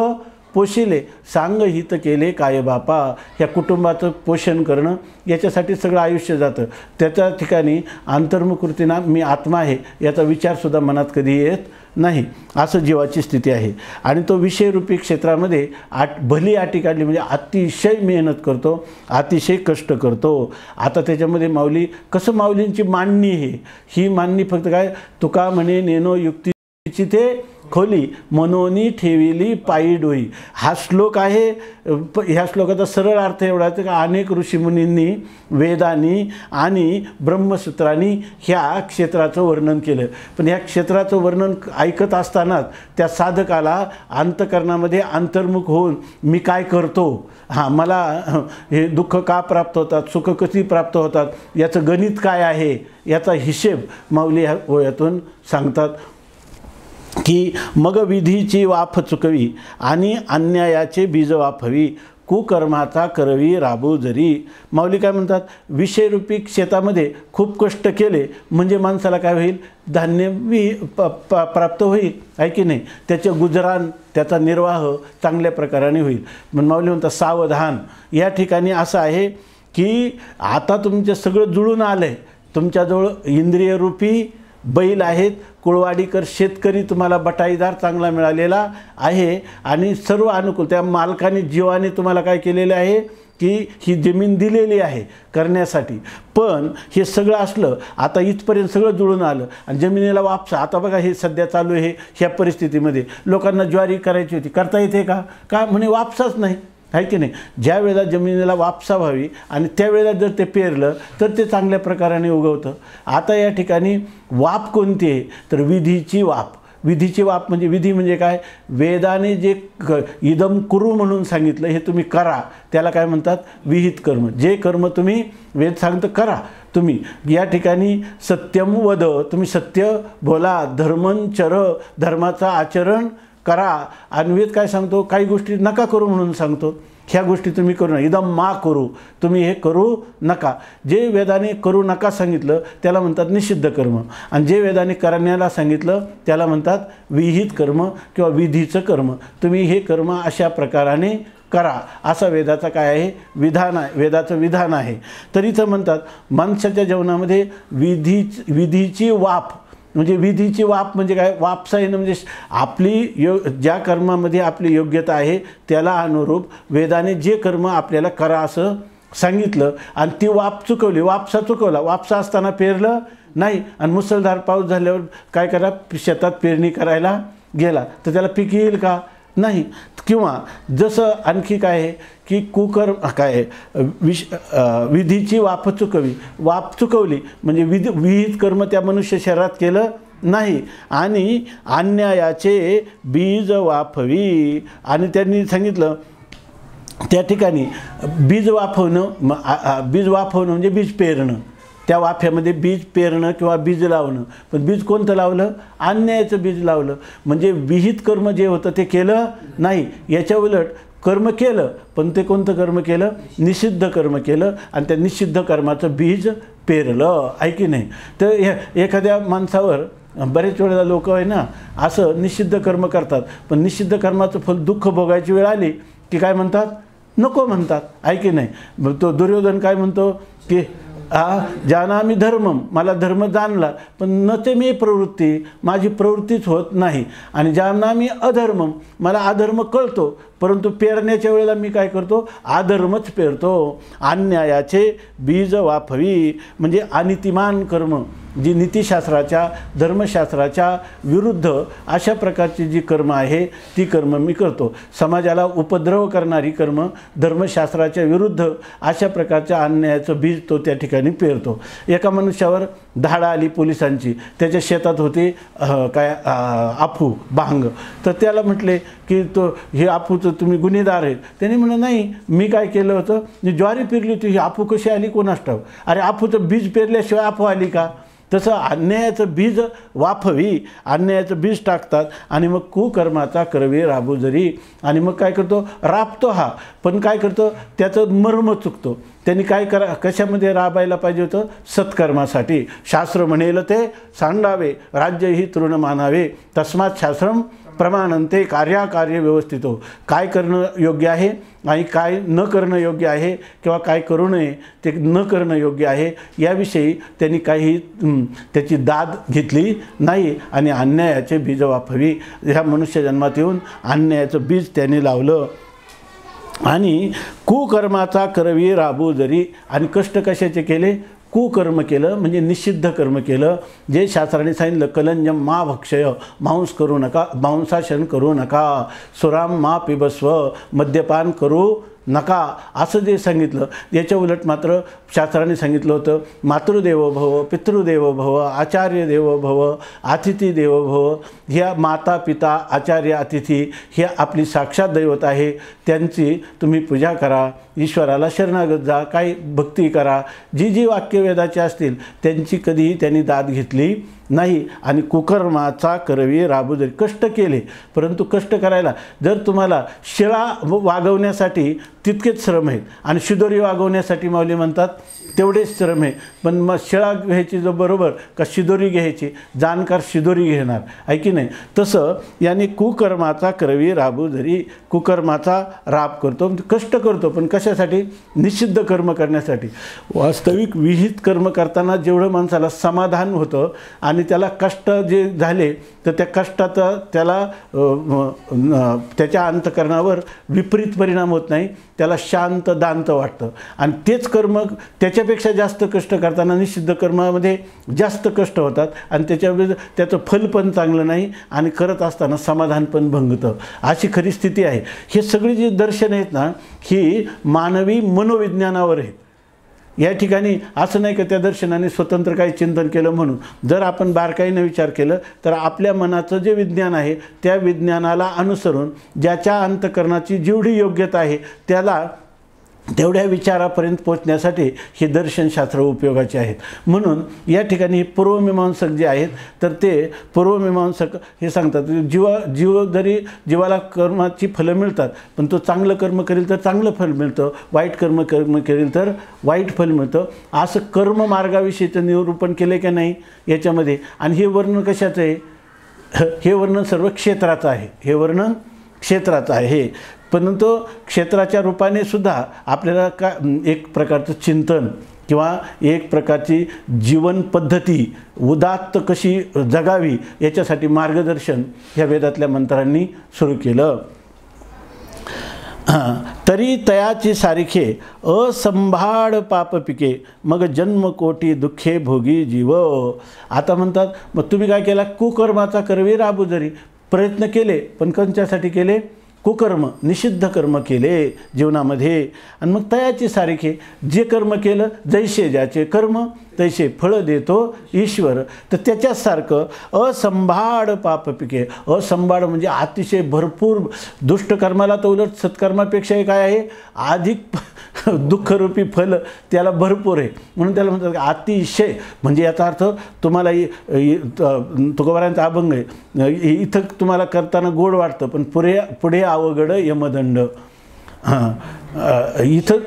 पोशिले सांग हित केले काय बापा. ह्या कुटुंबाचं पोषण करणं याच्यासाठी सगळं आयुष्य जातं. त्याच्या ठिकाणी अंतर्मुखवृत्तीनं मी आत्मा आहे याचा विचारसुद्धा मनात कधी येत नाही. असं जीवाची स्थिती आहे. आणि तो विषयरूपी क्षेत्रामध्ये भली आटी काढली म्हणजे अतिशय मेहनत करतो, अतिशय कष्ट करतो. आता त्याच्यामध्ये माऊली कसं माऊलींची मांडणी ही मांडणी फक्त काय? तुका म्हणे नेनो युक्तीची ते खोली मनोनी ठेविली पायी डोई. हा श्लोक आहे. ह्या श्लोकाचा सरळ अर्थ एवढाच का अनेक ऋषीमुनींनी वेदांनी आणि ब्रह्मसूत्रांनी ह्या क्षेत्राचं वर्णन केलं. पण ह्या क्षेत्राचं वर्णन ऐकत असतानाच त्या साधकाला अंतःकरणामध्ये अंतर्मुख होऊन मी काय करतो, मला हे दुःख का प्राप्त होतात, सुख कशी प्राप्त होतात, याचं गणित काय आहे याचा हिशेब माऊली ह्या ओळ्यातून सांगतात की मग विधीची वाफ चुकवी आणि अन्यायाचे बीज वाफवी कुकर्माचा करवी राबू जरी. माऊली काय म्हणतात? विषयरूपी शेतामध्ये खूप कष्ट केले म्हणजे माणसाला काय होईल? धान्य प्राप्त होईल आहे की नाही. त्याचे गुजराण त्याचा निर्वाह चांगल्या प्रकाराने होईल. पण माऊली म्हणतात सावधान. या ठिकाणी असं आहे की आता तुमचं सगळं जुळून आलं आहे. तुमच्याजवळ इंद्रियरूपी बैल आहेत. कुळवाडीकर शेतकरी तुम्हाला बटाईदार चांगला मिळालेला आहे आणि सर्व अनुकूल त्या मालकाने जीवाने तुम्हाला काय केलेले आहे? की ही जमीन दिलेली आहे करण्यासाठी, पण हे सगळं असलं आता इथपर्यंत सगळं जुळून आलं आणि जमिनीला वापसा. आता बघा हे सध्या चालू आहे ह्या परिस्थितीमध्ये लोकांना ज्वारी करायची होती, करता येते का? का म्हणे वापसाच नाही, आहे की नाही. ज्या वेळेला जमिनीला वापसा व्हावी आणि त्यावेळेला जर ते पेरलं तर ते चांगल्या प्रकाराने उगवतं. आता या ठिकाणी वाप कोणती आहे तर विधीची वाप. विधीची वाप म्हणजे विधी म्हणजे काय, वेदाने जे इदम कुरु म्हणून सांगितलं हे तुम्ही करा, त्याला काय म्हणतात विहित कर्म. जे कर्म तुम्ही वेद सांगतं करा तुम्ही. या ठिकाणी सत्यम वद, तुम्ही सत्य बोला, धर्मंचर, धर्माचं आचरण करा. आणि वेद काय सांगतो, काही गोष्टी नका करू म्हणून सांगतो, ह्या गोष्टी तुम्ही करू नका, इदम मा करू, तुम्ही हे करू नका. जे वेदाने करू नका सांगितलं त्याला म्हणतात निषिद्ध कर्म, आणि जे वेदाने करण्याला सांगितलं त्याला म्हणतात विहित कर्म किंवा विधीचं कर्म. तुम्ही हे कर्म अशा प्रकाराने करा, असा वेदाचा काय आहे विधान आहे, वेदाचं विधान आहे. तर इथं म्हणतात माणसाच्या जीवनामध्ये विधीची वाप, म्हणजे विधीची वाप म्हणजे काय, वापसा येणं म्हणजे आपली ज्या कर्मामध्ये आपली योग्यता आहे त्याला अनुरूप वेदाने जे कर्म आपल्याला करा असं सांगितलं आणि ती वाप चुकवली, वापसा चुकवला, वापसा असताना पेरलं नाही आणि मुसळधार पाऊस झाल्यावर काय करा शेतात पेरणी करायला गेला तर त्याला पीक येईल का, नाही. किंवा जसं आणखी काय आहे की कुकर्म काय विधीची वाप चुकवली म्हणजे विहित कर्म त्या मनुष्य शरीरात केलं नाही आणि अन्यायाचे बीज वाफवी. आणि त्यांनी सांगितलं त्या ठिकाणी बीज वाफवणं म्हणजे बीज पेरणं, त्या वाफ्यामध्ये बीज पेरणं किंवा बीज लावणं. पण बीज कोणतं लावलं, अन्यायाचं बीज लावलं. म्हणजे विहित कर्म जे होतं ते केलं नाही, याच्या उलट कर्म केलं, पण ते कोणतं कर्म केलं, निषिद्ध कर्म केलं आणि त्या निषिद्ध कर्माचं बीज पेरलं, आहे की नाही. तर एखाद्या माणसावर बरेच वेळेला लोक आहे ना असं निषिद्ध कर्म करतात, पण निषिद्ध कर्माचं फल दुःख भोगायची वेळ आली की काय म्हणतात, नको म्हणतात, आहे की नाही. तो दुर्योधन काय म्हणतो की जानामि धर्मम, मला धर्म जाणला पण न ते मी प्रवृत्ती, माझी प्रवृत्तीच होत नाही. आणि जानामि अधर्मम, मला अधर्म कळतो परंतु पेरण्याच्या वेळेला मी काय करतो, अधर्मच पेरतो. अन्यायाचे बीज वाफवी म्हणजे अनितिमान कर्म, जी नीतिशास्त्राच्या धर्मशास्त्राच्या विरुद्ध अशा प्रकारची जी कर्म आहे ती कर्म मी करतो. समाजाला उपद्रव करणारी कर्म, धर्मशास्त्राच्या विरुद्ध अशा प्रकारच्या अन्यायाचं बीज तो त्या ठिकाणी पेरतो. एका मनुष्यावर धाड आली पोलिसांची, त्याच्या शेतात होते काय अफू भांग, तर त्याला म्हटले की तो हे अफूचं तुम्ही गुन्हेगार आहेत. त्यांनी म्हणलं नाही, मी काय केलं होतं, मी ज्वारी पेरली होती, ही अफू कशी आली कोणास ठाऊक. अरे अफूचं बीज पेरल्याशिवाय अफू आली का. तसं अन्यायाचं बीज वाफवी, अन्यायाचं बीज टाकतात आणि मग कुकर्माचा करवे राबू जरी. आणि मग काय करतो, राबतो हा, पण काय करतो त्याचं मर्म चुकतो. त्यांनी काय कशामध्ये राबायला पाहिजे होतं, सत्कर्मासाठी. शास्त्र म्हणेल ते सांडावे, राज्य ही तृण मानावे, तस्मात शास्त्रम प्रमाणंते, कार्याकार्य व्यवस्थित हो. काय करणं योग्य आहे आणि काय न करणं योग्य आहे किंवा काय करू नये ते न करणं योग्य आहे याविषयी त्यांनी काही त्याची दाद घेतली नाही. आणि अन्यायाचे बीज वाफवी, ह्या मनुष्य जन्मात येऊन अन्यायाचं बीज त्यांनी लावलं. आणि कुकर्माचा करवी राबू जरी, आणि कष्ट कशाचे केले, कुकर्म केलं म्हणजे निषिद्ध कर्म केलं. जे शास्त्राने सांगितलं कलंजम मा भक्षय, मांस करू नका, मांसाशन करू नका, सुराम मा पिबस्व, मद्यपान करू नका, असं जे सांगितलं. याच्या उलट मात्र शास्त्राने सांगितलं होतं मातृदेवो भव, पितृदेवो भव, आचार्य देवो भव, अतिथी देवो भव. ह्या माता पिता आचार्य अतिथी ह्या आपली साक्षात दैवत आहे, त्यांची तुम्ही पूजा करा, ईश्वराला शरणागत जा, काही भक्ती करा. जी जी वाक्य वेदाची असतील त्यांची कधीही त्यांनी दाद घेतली नाही. आणि कुकर्माचा करवी राबू जरी, कष्ट केले, परंतु कष्ट करायला जर तुम्हाला शिळा वागवण्यासाठी तितकेच श्रम आहेत आणि शिदोरी वागवण्यासाठी माऊली म्हणतात तेवढेच श्रम आहे. पण मग शिळा घ्यायची जो बरोबर का शिदोरी घ्यायची, जाणकार शिदोरी घेणार, आहे की नाही. तसं याने कुकर्माचा करवी राबू जरी, कुकर्माचा राब करतो, कष्ट करतो, पण कशासाठी, निषिद्ध कर्म करण्यासाठी. वास्तविक विहित कर्म करताना जेवढं माणसाला समाधान होतं आणि त्याला कष्ट जे झाले तर त्या कष्टाचा त्याला त्याच्या अंतःकरणावर विपरीत परिणाम होत नाही. त्याला शांत दांत वाटतं आणि तेच कर्म त्याच्यापेक्षा जास्त कष्ट करताना निषिद्ध कर्मामध्ये जास्त कष्ट होतात आणि त्याच्यामध्ये त्याचं फल पण चांगलं नाही आणि करत असताना समाधान पण भंगतं, अशी खरी स्थिती आहे. हे सगळी जी दर्शनं आहेत ना ही मानवी मनोविज्ञानावर आहे. या ठिकाणी असं नाही की त्या दर्शनाने स्वतंत्र काही चिंतन केलं म्हणून. जर आपण बारकाईने विचार केलं तर आपल्या मनाचं जे विज्ञान आहे त्या विज्ञानाला अनुसरून ज्याच्या अंतःकरणाची जेवढी योग्यता आहे त्याला तेवढ्या विचारापर्यंत पोचण्यासाठी हे दर्शनशास्त्र उपयोगाचे आहेत. म्हणून या ठिकाणी पूर्वमीमांसक जे आहेत तर ते पूर्वमीमांसक हे सांगतात जीव जरी जीवाला कर्माची फलं मिळतात पण तो चांगलं कर्म करेल तर चांगलं फल मिळतं, वाईट कर्म करेल तर वाईट फल मिळतं. असं कर्म मार्गाविषयीचं निरूपण केलं की नाही याच्यामध्ये. आणि हे वर्णन कशाचं आहे? हे वर्णन सर्व क्षेत्राचं आहे. हे वर्णन क्षेत्राचं आहे. परंतु क्षेत्राच्या रूपाने सुद्धा आपल्याला एक प्रकारचं चिंतन किंवा एक प्रकारची जीवन पद्धती उदात्त कशी जगावी याच्यासाठी मार्गदर्शन ह्या वेदातल्या मंत्रांनी सुरू केलं. तरी तयाची सारिखे असंभाळ पाप पिके मग जन्मकोटी दुःखे भोगी जीव. आता म्हणतात मग तुम्ही काय केला? कुकर्माचा करवी राबू जरी. प्रयत्न केले पण कोणत्यासाठी केले? कुकर्म निषिद्ध कर्म केले जीवनामध्ये. आणि मग तयाची सारिखे जे कर्म केलं जैसे ज्याचे कर्म तैसे फळं देतो ईश्वर. तर त्याच्यासारखं असंभाळ पाप पिके. असंभाळ म्हणजे अतिशय भरपूर. दुष्टकर्माला तर उलट सत्कर्मापेक्षाही काय आहे? अधिक दुःखरूपी फल त्याला भरपूर आहे. म्हणून त्याला म्हणतात अतिशय. म्हणजे याचा अर्थ तुम्हाला तुकोबारायांचा अभंग आहे, इथं तुम्हाला करताना गोड वाटतं पण पुढे अवघड यमदंड. इथं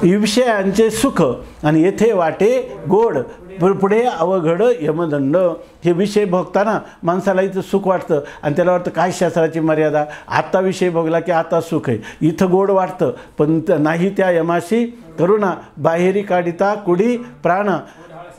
विषयांचे सुख आणि येथे वाटे गोड पुढे अवघड यमदंड. हे विषय भोगताना माणसाला इथं सुख वाटतं आणि त्याला वाटतं काय शास्त्राची मर्यादा, आता विषय भोगला की आता सुख आहे. इथं गोड वाटतं पण नाही त्या यमाशी करुणा. बाहेरी काढिता कुडी प्राण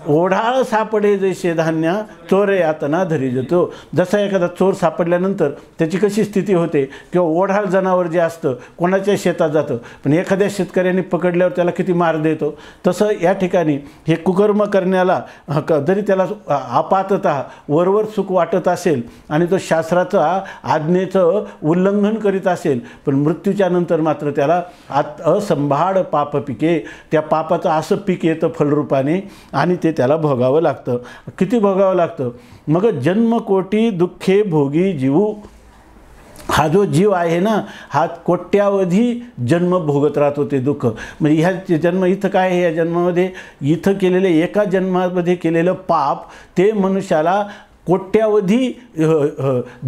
ओढाळ सापडे जैसे धान्य चोरे यातना धरी जातो. जसा एखादा चोर सापडल्यानंतर त्याची कशी स्थिती होते किंवा ओढाळ जनावर जे असतं कोणाच्या शेतात जातं पण एखाद्या शेतकऱ्याने पकडल्यावर त्याला किती मार देतो. तसं या ठिकाणी हे कुकर्म करण्याला जरी त्याला आपाततः वरवर सुख वाटत असेल आणि तो शास्त्राचा आज्ञेचं उल्लंघन करीत असेल पण मृत्यूच्या नंतर मात्र त्याला असंभाळ पाप पिके. त्या पापाचं असं पीक येतं फलरूपाने आणि ते त्याला भोगावं लागतं. किती भोगावं लागतं? मग जन्मकोटी दुःखे भोगी जीव. हा जो जीव आहे ना हा कोट्यावधी जन्म भोगत राहतो ते दुःख. म्हणजे ह्या जन्म इथं काय आहे? या जन्मामध्ये इथं केलेले एका जन्मामध्ये केलेलं पाप ते मनुष्याला कोट्यावधी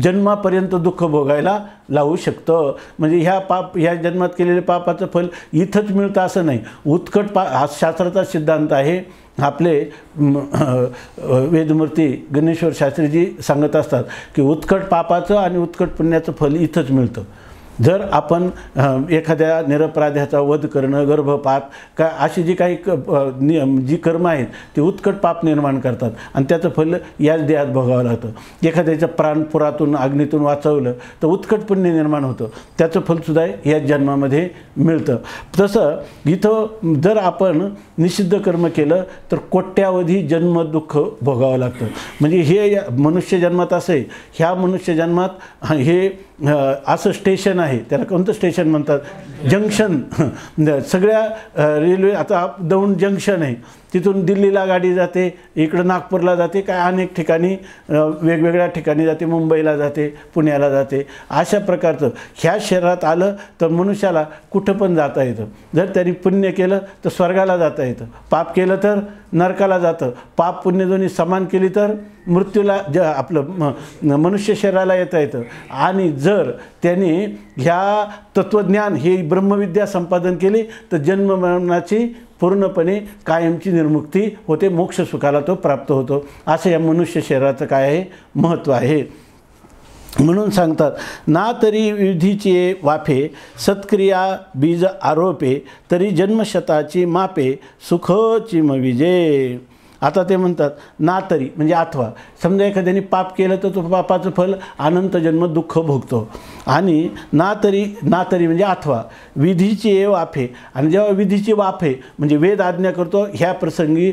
जन्मापर्यंत दुःख भोगायला लावू शकतं. म्हणजे ह्या जन्मात केलेले पापाचं फल इथंच मिळतं असं नाही. उत्कट हा शास्त्राचा सिद्धांत आहे. आपले वेदमूर्ती गणेश्वर शास्त्रीजी सांगत असतात की उत्कट पापाचं आणि उत्कट पुण्याचं फल इथंच मिळतं. जर आपण एखाद्या निरपराध्याचा वध करणं, गर्भपात का अशी जी काही जी कर्म आहेत ते उत्कट पाप निर्माण करतात आणि त्याचं फल याच देहात भोगावं लागतं. एखाद्याचं प्राण पुरातून अग्नीतून वाचवलं तर उत्कट पुण्य निर्माण होतं, त्याचं फलसुद्धा याच जन्मामध्ये मिळतं. तसं इथं जर आपण निषिद्ध कर्म केलं तर कोट्यावधी जन्म दुःख भोगावं लागतं. म्हणजे हे मनुष्य जन्मात असं आहे. ह्या मनुष्य जन्मात हे असं स्टेशन आहे, त्याला कोणतं स्टेशन म्हणतात? जंक्शन. सगळ्या रेल्वे आता दौंड जंक्शन आहे, तिथून दिल्लीला गाडी जाते, इकडं नागपूरला जाते, काय अनेक ठिकाणी वेगवेगळ्या ठिकाणी जाते, मुंबईला जाते, पुण्याला जाते. अशा प्रकारचं ह्या शहरात आलं तर मनुष्याला कुठं पण जाता येतं. जर त्यांनी पुण्य केलं तर स्वर्गाला जाता येतं, पाप केलं तर नरकाला जातं. पाप पुण्य दोन्ही समान केली तर मृत्यूला आपलं मनुष्य शरीराला येता येतं. आणि जर त्याने ह्या तत्त्वज्ञान हे ब्रह्मविद्या संपादन केली तर जन्म मरणाची पूर्णपणे कायमची निर्मुक्ती होते, मोक्ष सुखाला तो प्राप्त होतो. असं या मनुष्य शरीराचं काय आहे? महत्त्व आहे. म्हणून सांगतात ना तरी विधीचे वाफे सत्क्रिया बीज आरोपे तरी जन्मशताची मापे सुख चिमविजे. आता ते म्हणतात ना तरी म्हणजे अथवा, समजा एखाद्याने पाप केलं तर तो पापाचं फल अनंत जन्म दुःख भोगतो. आणि ना तरी म्हणजे अथवा विधीची ए वाफे, आणि जेव्हा विधीची वाफे म्हणजे वेद आज्ञा करतो ह्या प्रसंगी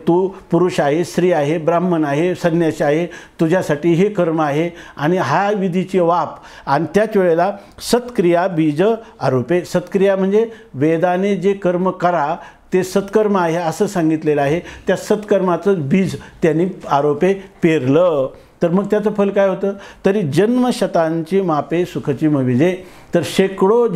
तू पुरुष आहे, स्त्री आहे, ब्राह्मण आहे, संन्यासी आहे, तुझ्यासाठी हे कर्म आहे, आणि हा विधीची वाफ. आणि त्याच वेळेला सत्क्रिया बीज आरोपे, सत्क्रिया म्हणजे वेदाने जे कर्म करा ते सत्कर्म आहे असं सांगितलेलं आहे, त्या सत्कर्माचं बीज त्यांनी आरोपे पेरलं. तर मग त्याचं फल काय होतं, तरी जन्मशतांची मापे सुखची मविजे, तर शेकडो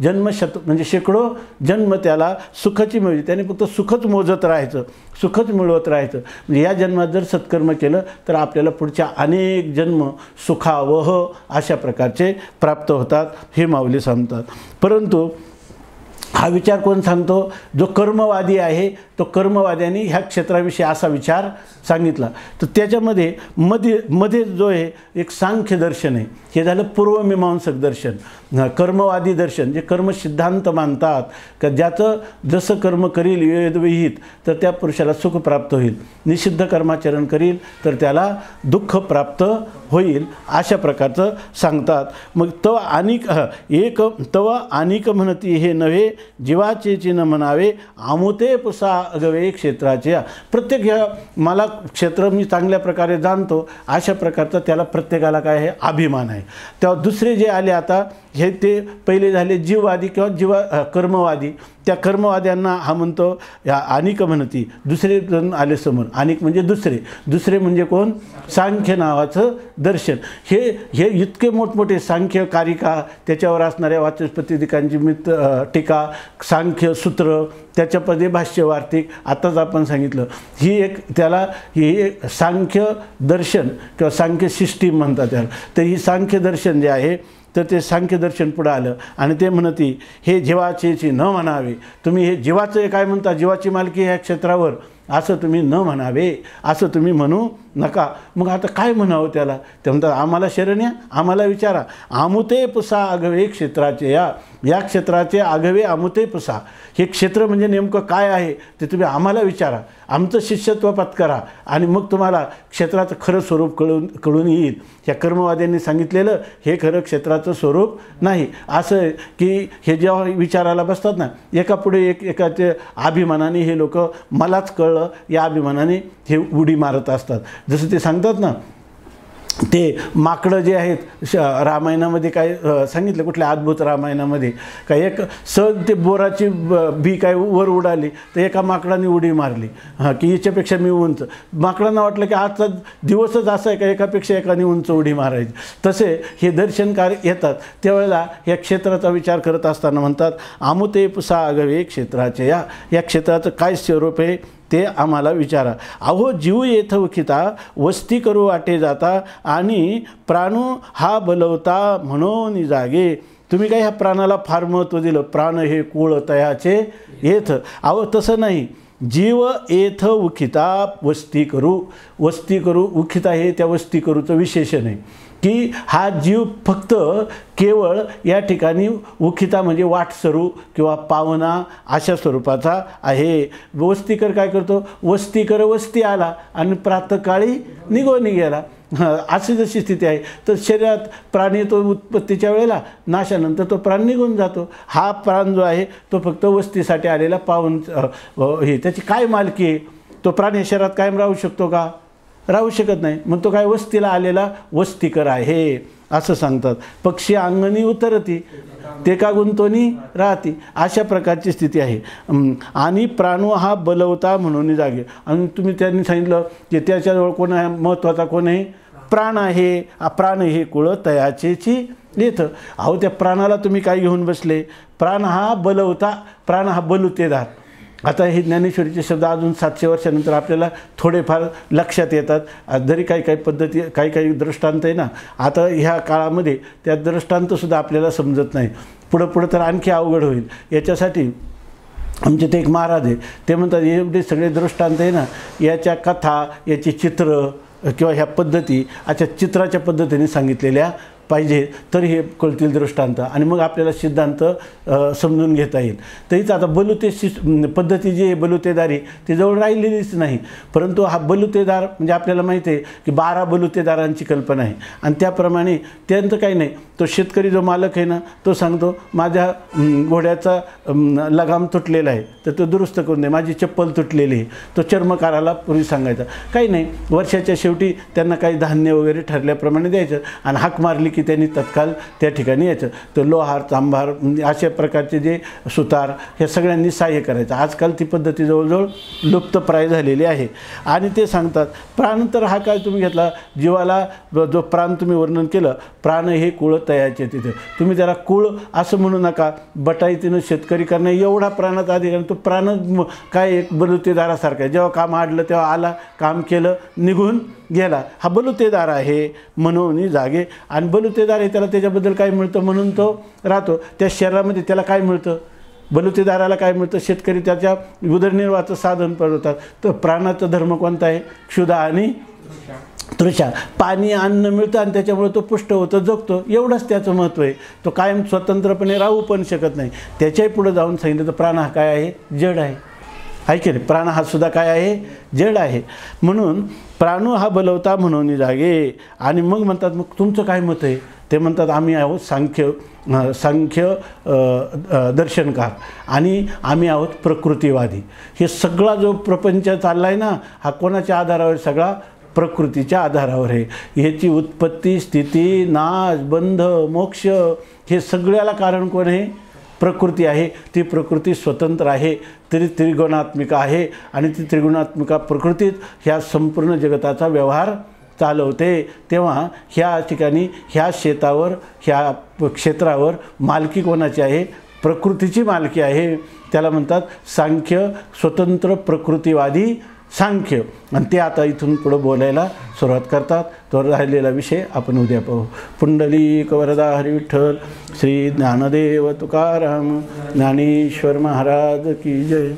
जन्मशत म्हणजे शेकडो जन्म त्याला सुखाची मविजे, त्याने फक्त सुखच मोजत राहायचं, सुखच मिळवत राहायचं. म्हणजे या जन्मात जर सत्कर्म केलं तर आपल्याला पुढच्या अनेक जन्म सुखावह अशा प्रकारचे प्राप्त होतात, हे माऊली सांगतात. परंतु हा विचार कोण सांगतो, जो कर्मवादी आहे तो कर्मवाद्यांनी ह्या क्षेत्राविषयी असा विचार सांगितला. तर त्याच्यामध्ये मध्ये जो आहे एक सांख्य दर्शन आहे, हे झालं पूर्वमीमांसक दर्शन. कर्मवादी दर्शन जे कर्मसिद्धांत मानतात का ज्याचं जसं कर्म करील वेदविहित तर त्या पुरुषाला सुख प्राप्त होईल, निषिद्ध कर्माचरण करील तर त्याला दुःख प्राप्त होईल, अशा प्रकारचं सांगतात. मग तव अनिक म्हणती हे नव्हे जीवाचे चिन्ह म्हणावे आमुते पुसा अगवे क्षेत्राचे. प्रत्येक ह्या मला क्षेत्र मी चांगल्या प्रकारे जाणतो अशा प्रकारचा त्याला प्रत्येकाला काय आहे अभिमान आहे. तेव्हा दुसरे जे आले आता हे ते पहिले झाले जीववादी किंवा कर्मवादी. त्या कर्मवाद्यांना हा म्हणतो या अनिक म्हणती, दुसरे जण आले समोर. अनिक म्हणजे दुसरे म्हणजे कोण, सांख्य नावाचं दर्शन. हे इतके मोठमोठे सांख्य कारिका, त्याच्यावर असणाऱ्या वाचस्पतिकांची टीका, सांख्य सूत्र, त्याच्यामध्ये भाष्य वार्तिक आताच आपण सांगितलं, ही एक सांख्य दर्शन किंवा सांख्य सिस्टीम म्हणतात त्याला. तर ही सांख्य दर्शन जे आहे तर ते सांख्य दर्शन पुढं आलं आणि ते म्हणती हे जीवाचेची न म्हणावे. तुम्ही हे जीवाचं काय म्हणता, जीवाची मालकी ह्या क्षेत्रावर, असं तुम्ही न म्हणावे, असं तुम्ही म्हणू नका. मग आता काय म्हणावं त्याला, ते म्हणतात आम्हाला शरण या, आम्हाला विचारा. आमुते पुसा अगवे क्षेत्राचे, या क्षेत्राचे आगवे आमुते पुसा. हे क्षेत्र म्हणजे नेमकं काय आहे ते तुम्ही आम्हाला विचारा, आमचं शिष्यत्व पत्करा आणि मग तुम्हाला क्षेत्राचं खरं स्वरूप कळून येईल. ह्या कर्मवाद्यांनी सांगितलेलं हे खरं क्षेत्राचं स्वरूप नाही. असं की हे जेव्हा विचारायला बसतात ना, एकापुढे एकाचे अभिमानाने हे लोक मलाच कळलं या अभिमानाने हे उडी मारत असतात. जसं ते सांगतात ना, ते माकडं जे आहेत रामायणामध्ये काय सांगितलं, कुठल्या अद्भुत रामायणामध्ये काय एक सहज ते बोराची बी काय वर उडाली तर एका माकडाने उडी मारली की याच्यापेक्षा मी उंच. माकडांना वाटलं की आजचा दिवसच असा आहे का एकापेक्षा एकाने उंच उडी मारायची. तसे हे दर्शनकार येतात त्यावेळेला या क्षेत्राचा विचार करत असताना म्हणतात आमुते पुसा अगवे क्षेत्राचे, या क्षेत्राचं काय स्वरूप आहे ते आम्हाला विचारा. अहो जीव येथ उखिता वस्ती करू वाटे जाता आणि प्राणू हा बलवता म्हणून जागे. तुम्ही काय ह्या प्राणाला फार महत्त्व दिलं, प्राण हे कुळ तयाचे येथ. अहो तसं नाही, जीव येथ उखिता वस्ती करू उखिता हे त्या वस्ती करूचं विशेषण आहे की हा जीव फक्त केवळ या ठिकाणी उखिता म्हणजे वाटसरू किंवा पावना अशा स्वरूपाचा आहे. वस्तीकर काय करतो, वस्ती आला आणि प्रातःकाळी निघून गेला, अशी जशी स्थिती आहे. तर शरीरात प्राण येतो उत्पत्तीच्या वेळेला, नाशानंतर तो प्राण निघून जातो. हा प्राण जो आहे तो फक्त वस्तीसाठी आलेला पावन हे त्याची काय मालकी आहे. तो प्राण या शरीरात कायम राहू शकतो का, राहू शकत नाही. मग तो काय वस्तीला आलेला वस्तीकर आहे असं सांगतात. पक्षी अंगणी उतरती ते का गुंतवणी राहती, अशा प्रकारची स्थिती आहे. आणि प्राणू हा बलवता म्हणून जागे. आणि तुम्ही त्यांनी सांगितलं की त्याच्याजवळ कोण आहे, महत्त्वाचा कोण आहे, प्राण आहे. प्राण हे कुळ तयाचेची येतं. अहो त्या प्राणाला तुम्ही काय घेऊन बसले, प्राण हा बलवता, प्राण हा बलुतेदार. आता हे ज्ञानेश्वरीचे शब्द अजून 700 वर्षानंतर आपल्याला थोडेफार लक्षात येतात. जरी काही पद्धती काही दृष्टांत आहे ना, आता ह्या काळामध्ये त्या दृष्टांतसुद्धा आपल्याला समजत नाही. पुढं तर आणखी अवघड होईल. याच्यासाठी आमचे ते एक महाराज आहे, ते म्हणतात एवढे सगळे दृष्टांत आहे ना, याच्या कथा, याची चित्र किंवा ह्या पद्धती अशा चित्राच्या पद्धतीने सांगितलेल्या पाहिजे तर हे कळतील दृष्टांत आणि मग आपल्याला सिद्धांत समजून घेता येईल. तरीच आता बलुते पद्धती जी आहे बलुतेदारी ती जवळ राहिलेलीच नाही. परंतु हा बलुतेदार म्हणजे आपल्याला माहिती आहे की 12 बलुतेदारांची कल्पना आहे आणि त्याप्रमाणे त्यांचं काही नाही. तो शेतकरी जो मालक आहे ना तो सांगतो माझ्या घोड्याचा लगाम तुटलेला आहे तर तो दुरुस्त करून दे, माझी चप्पल तुटलेली आहे, तो चर्मकाराला पूर्वी सांगायचा. काही नाही, वर्षाच्या शेवटी त्यांना काही धान्य वगैरे ठरल्याप्रमाणे द्यायचं आणि हाक मारली की त्यांनी तत्काल त्या ठिकाणी यायचं. तर लोहार चांभार म्हणजे अशा प्रकारचे जे सुतार ह्या सगळ्यांनी सहाय्य करायचं. आजकाल ती पद्धती जवळजवळ लुप्तप्राय झालेली आहे. आणि ते सांगतात प्राण तर हा काय तुम्ही घेतला जीवाला जो प्राण तुम्ही वर्णन केलं, प्राण हे कुळ तयाचे तिथे तुम्ही त्याला कुळ असं म्हणू नका. बटाईतीनं शेतकरी करणं एवढा प्राणाचा अधिकार, तो प्राण काय एक बलुतेदारासारखा आहे. जेव्हा काम आडलं तेव्हा आला, काम केलं, निघून गेला. हा बलुतेदार आहे म्हणून जागे आणि बलुतेदार आहे त्याला त्याच्याबद्दल काय मिळतं म्हणून तो राहतो. त्या शहरामध्ये त्याला काय मिळतं, बलुतेदाराला काय मिळतं, शेतकरी त्याच्या उदरनिर्वाहाचं साधन पुरवतात. तर प्राणाचा धर्म कोणता आहे, क्षुधा आणि तृषा. पाणी अन्न मिळतं आणि त्याच्यामुळे तो पुष्ट होतो, जगतो, एवढंच त्याचं महत्त्व आहे. तो कायम स्वतंत्रपणे राहू पण शकत नाही. त्याच्याही पुढे जाऊन सांगितलं तर प्राण हा काय आहे, जड आहे. ऐकेल, प्राण हा सुद्धा काय आहे, जड आहे. म्हणून प्राणू हा बलवता म्हणून जागे. आणि मग म्हणतात मग तुमचं काय मत आहे, ते म्हणतात आम्ही आहोत सांख्य दर्शनकार आणि आम्ही आहोत प्रकृतीवादी. हे सगळा जो प्रपंच चालला आहे ना हा कोणाच्या आधारावर, सगळा प्रकृतीच्या आधारावर आहे. ह्याची उत्पत्ती, स्थिती, नाश, बंध, मोक्ष हे सगळ्याला कारण कोण आहे, प्रकृती आहे. ती प्रकृती स्वतंत्र आहे तरी त्रिगुणात्मिका आहे आणि ती त्रिगुणात्मिका प्रकृतीत ह्या संपूर्ण जगताचा व्यवहार चालवते. तेव्हा ह्या ठिकाणी ह्या शेतावर, ह्या क्षेत्रावर मालकी कोणाची आहे, प्रकृतीची मालकी आहे. त्याला म्हणतात सांख्य, स्वतंत्र प्रकृतीवादी सांख्य. आणि ते आता इथून पुढं बोलायला सुरुवात करतात. तो राहिलेला विषय आपण उद्या पाहू. पुंडलिक वरदा हरी विठ्ठल. श्री ज्ञानदेव तुकाराम ज्ञानेश्वर महाराज की जय.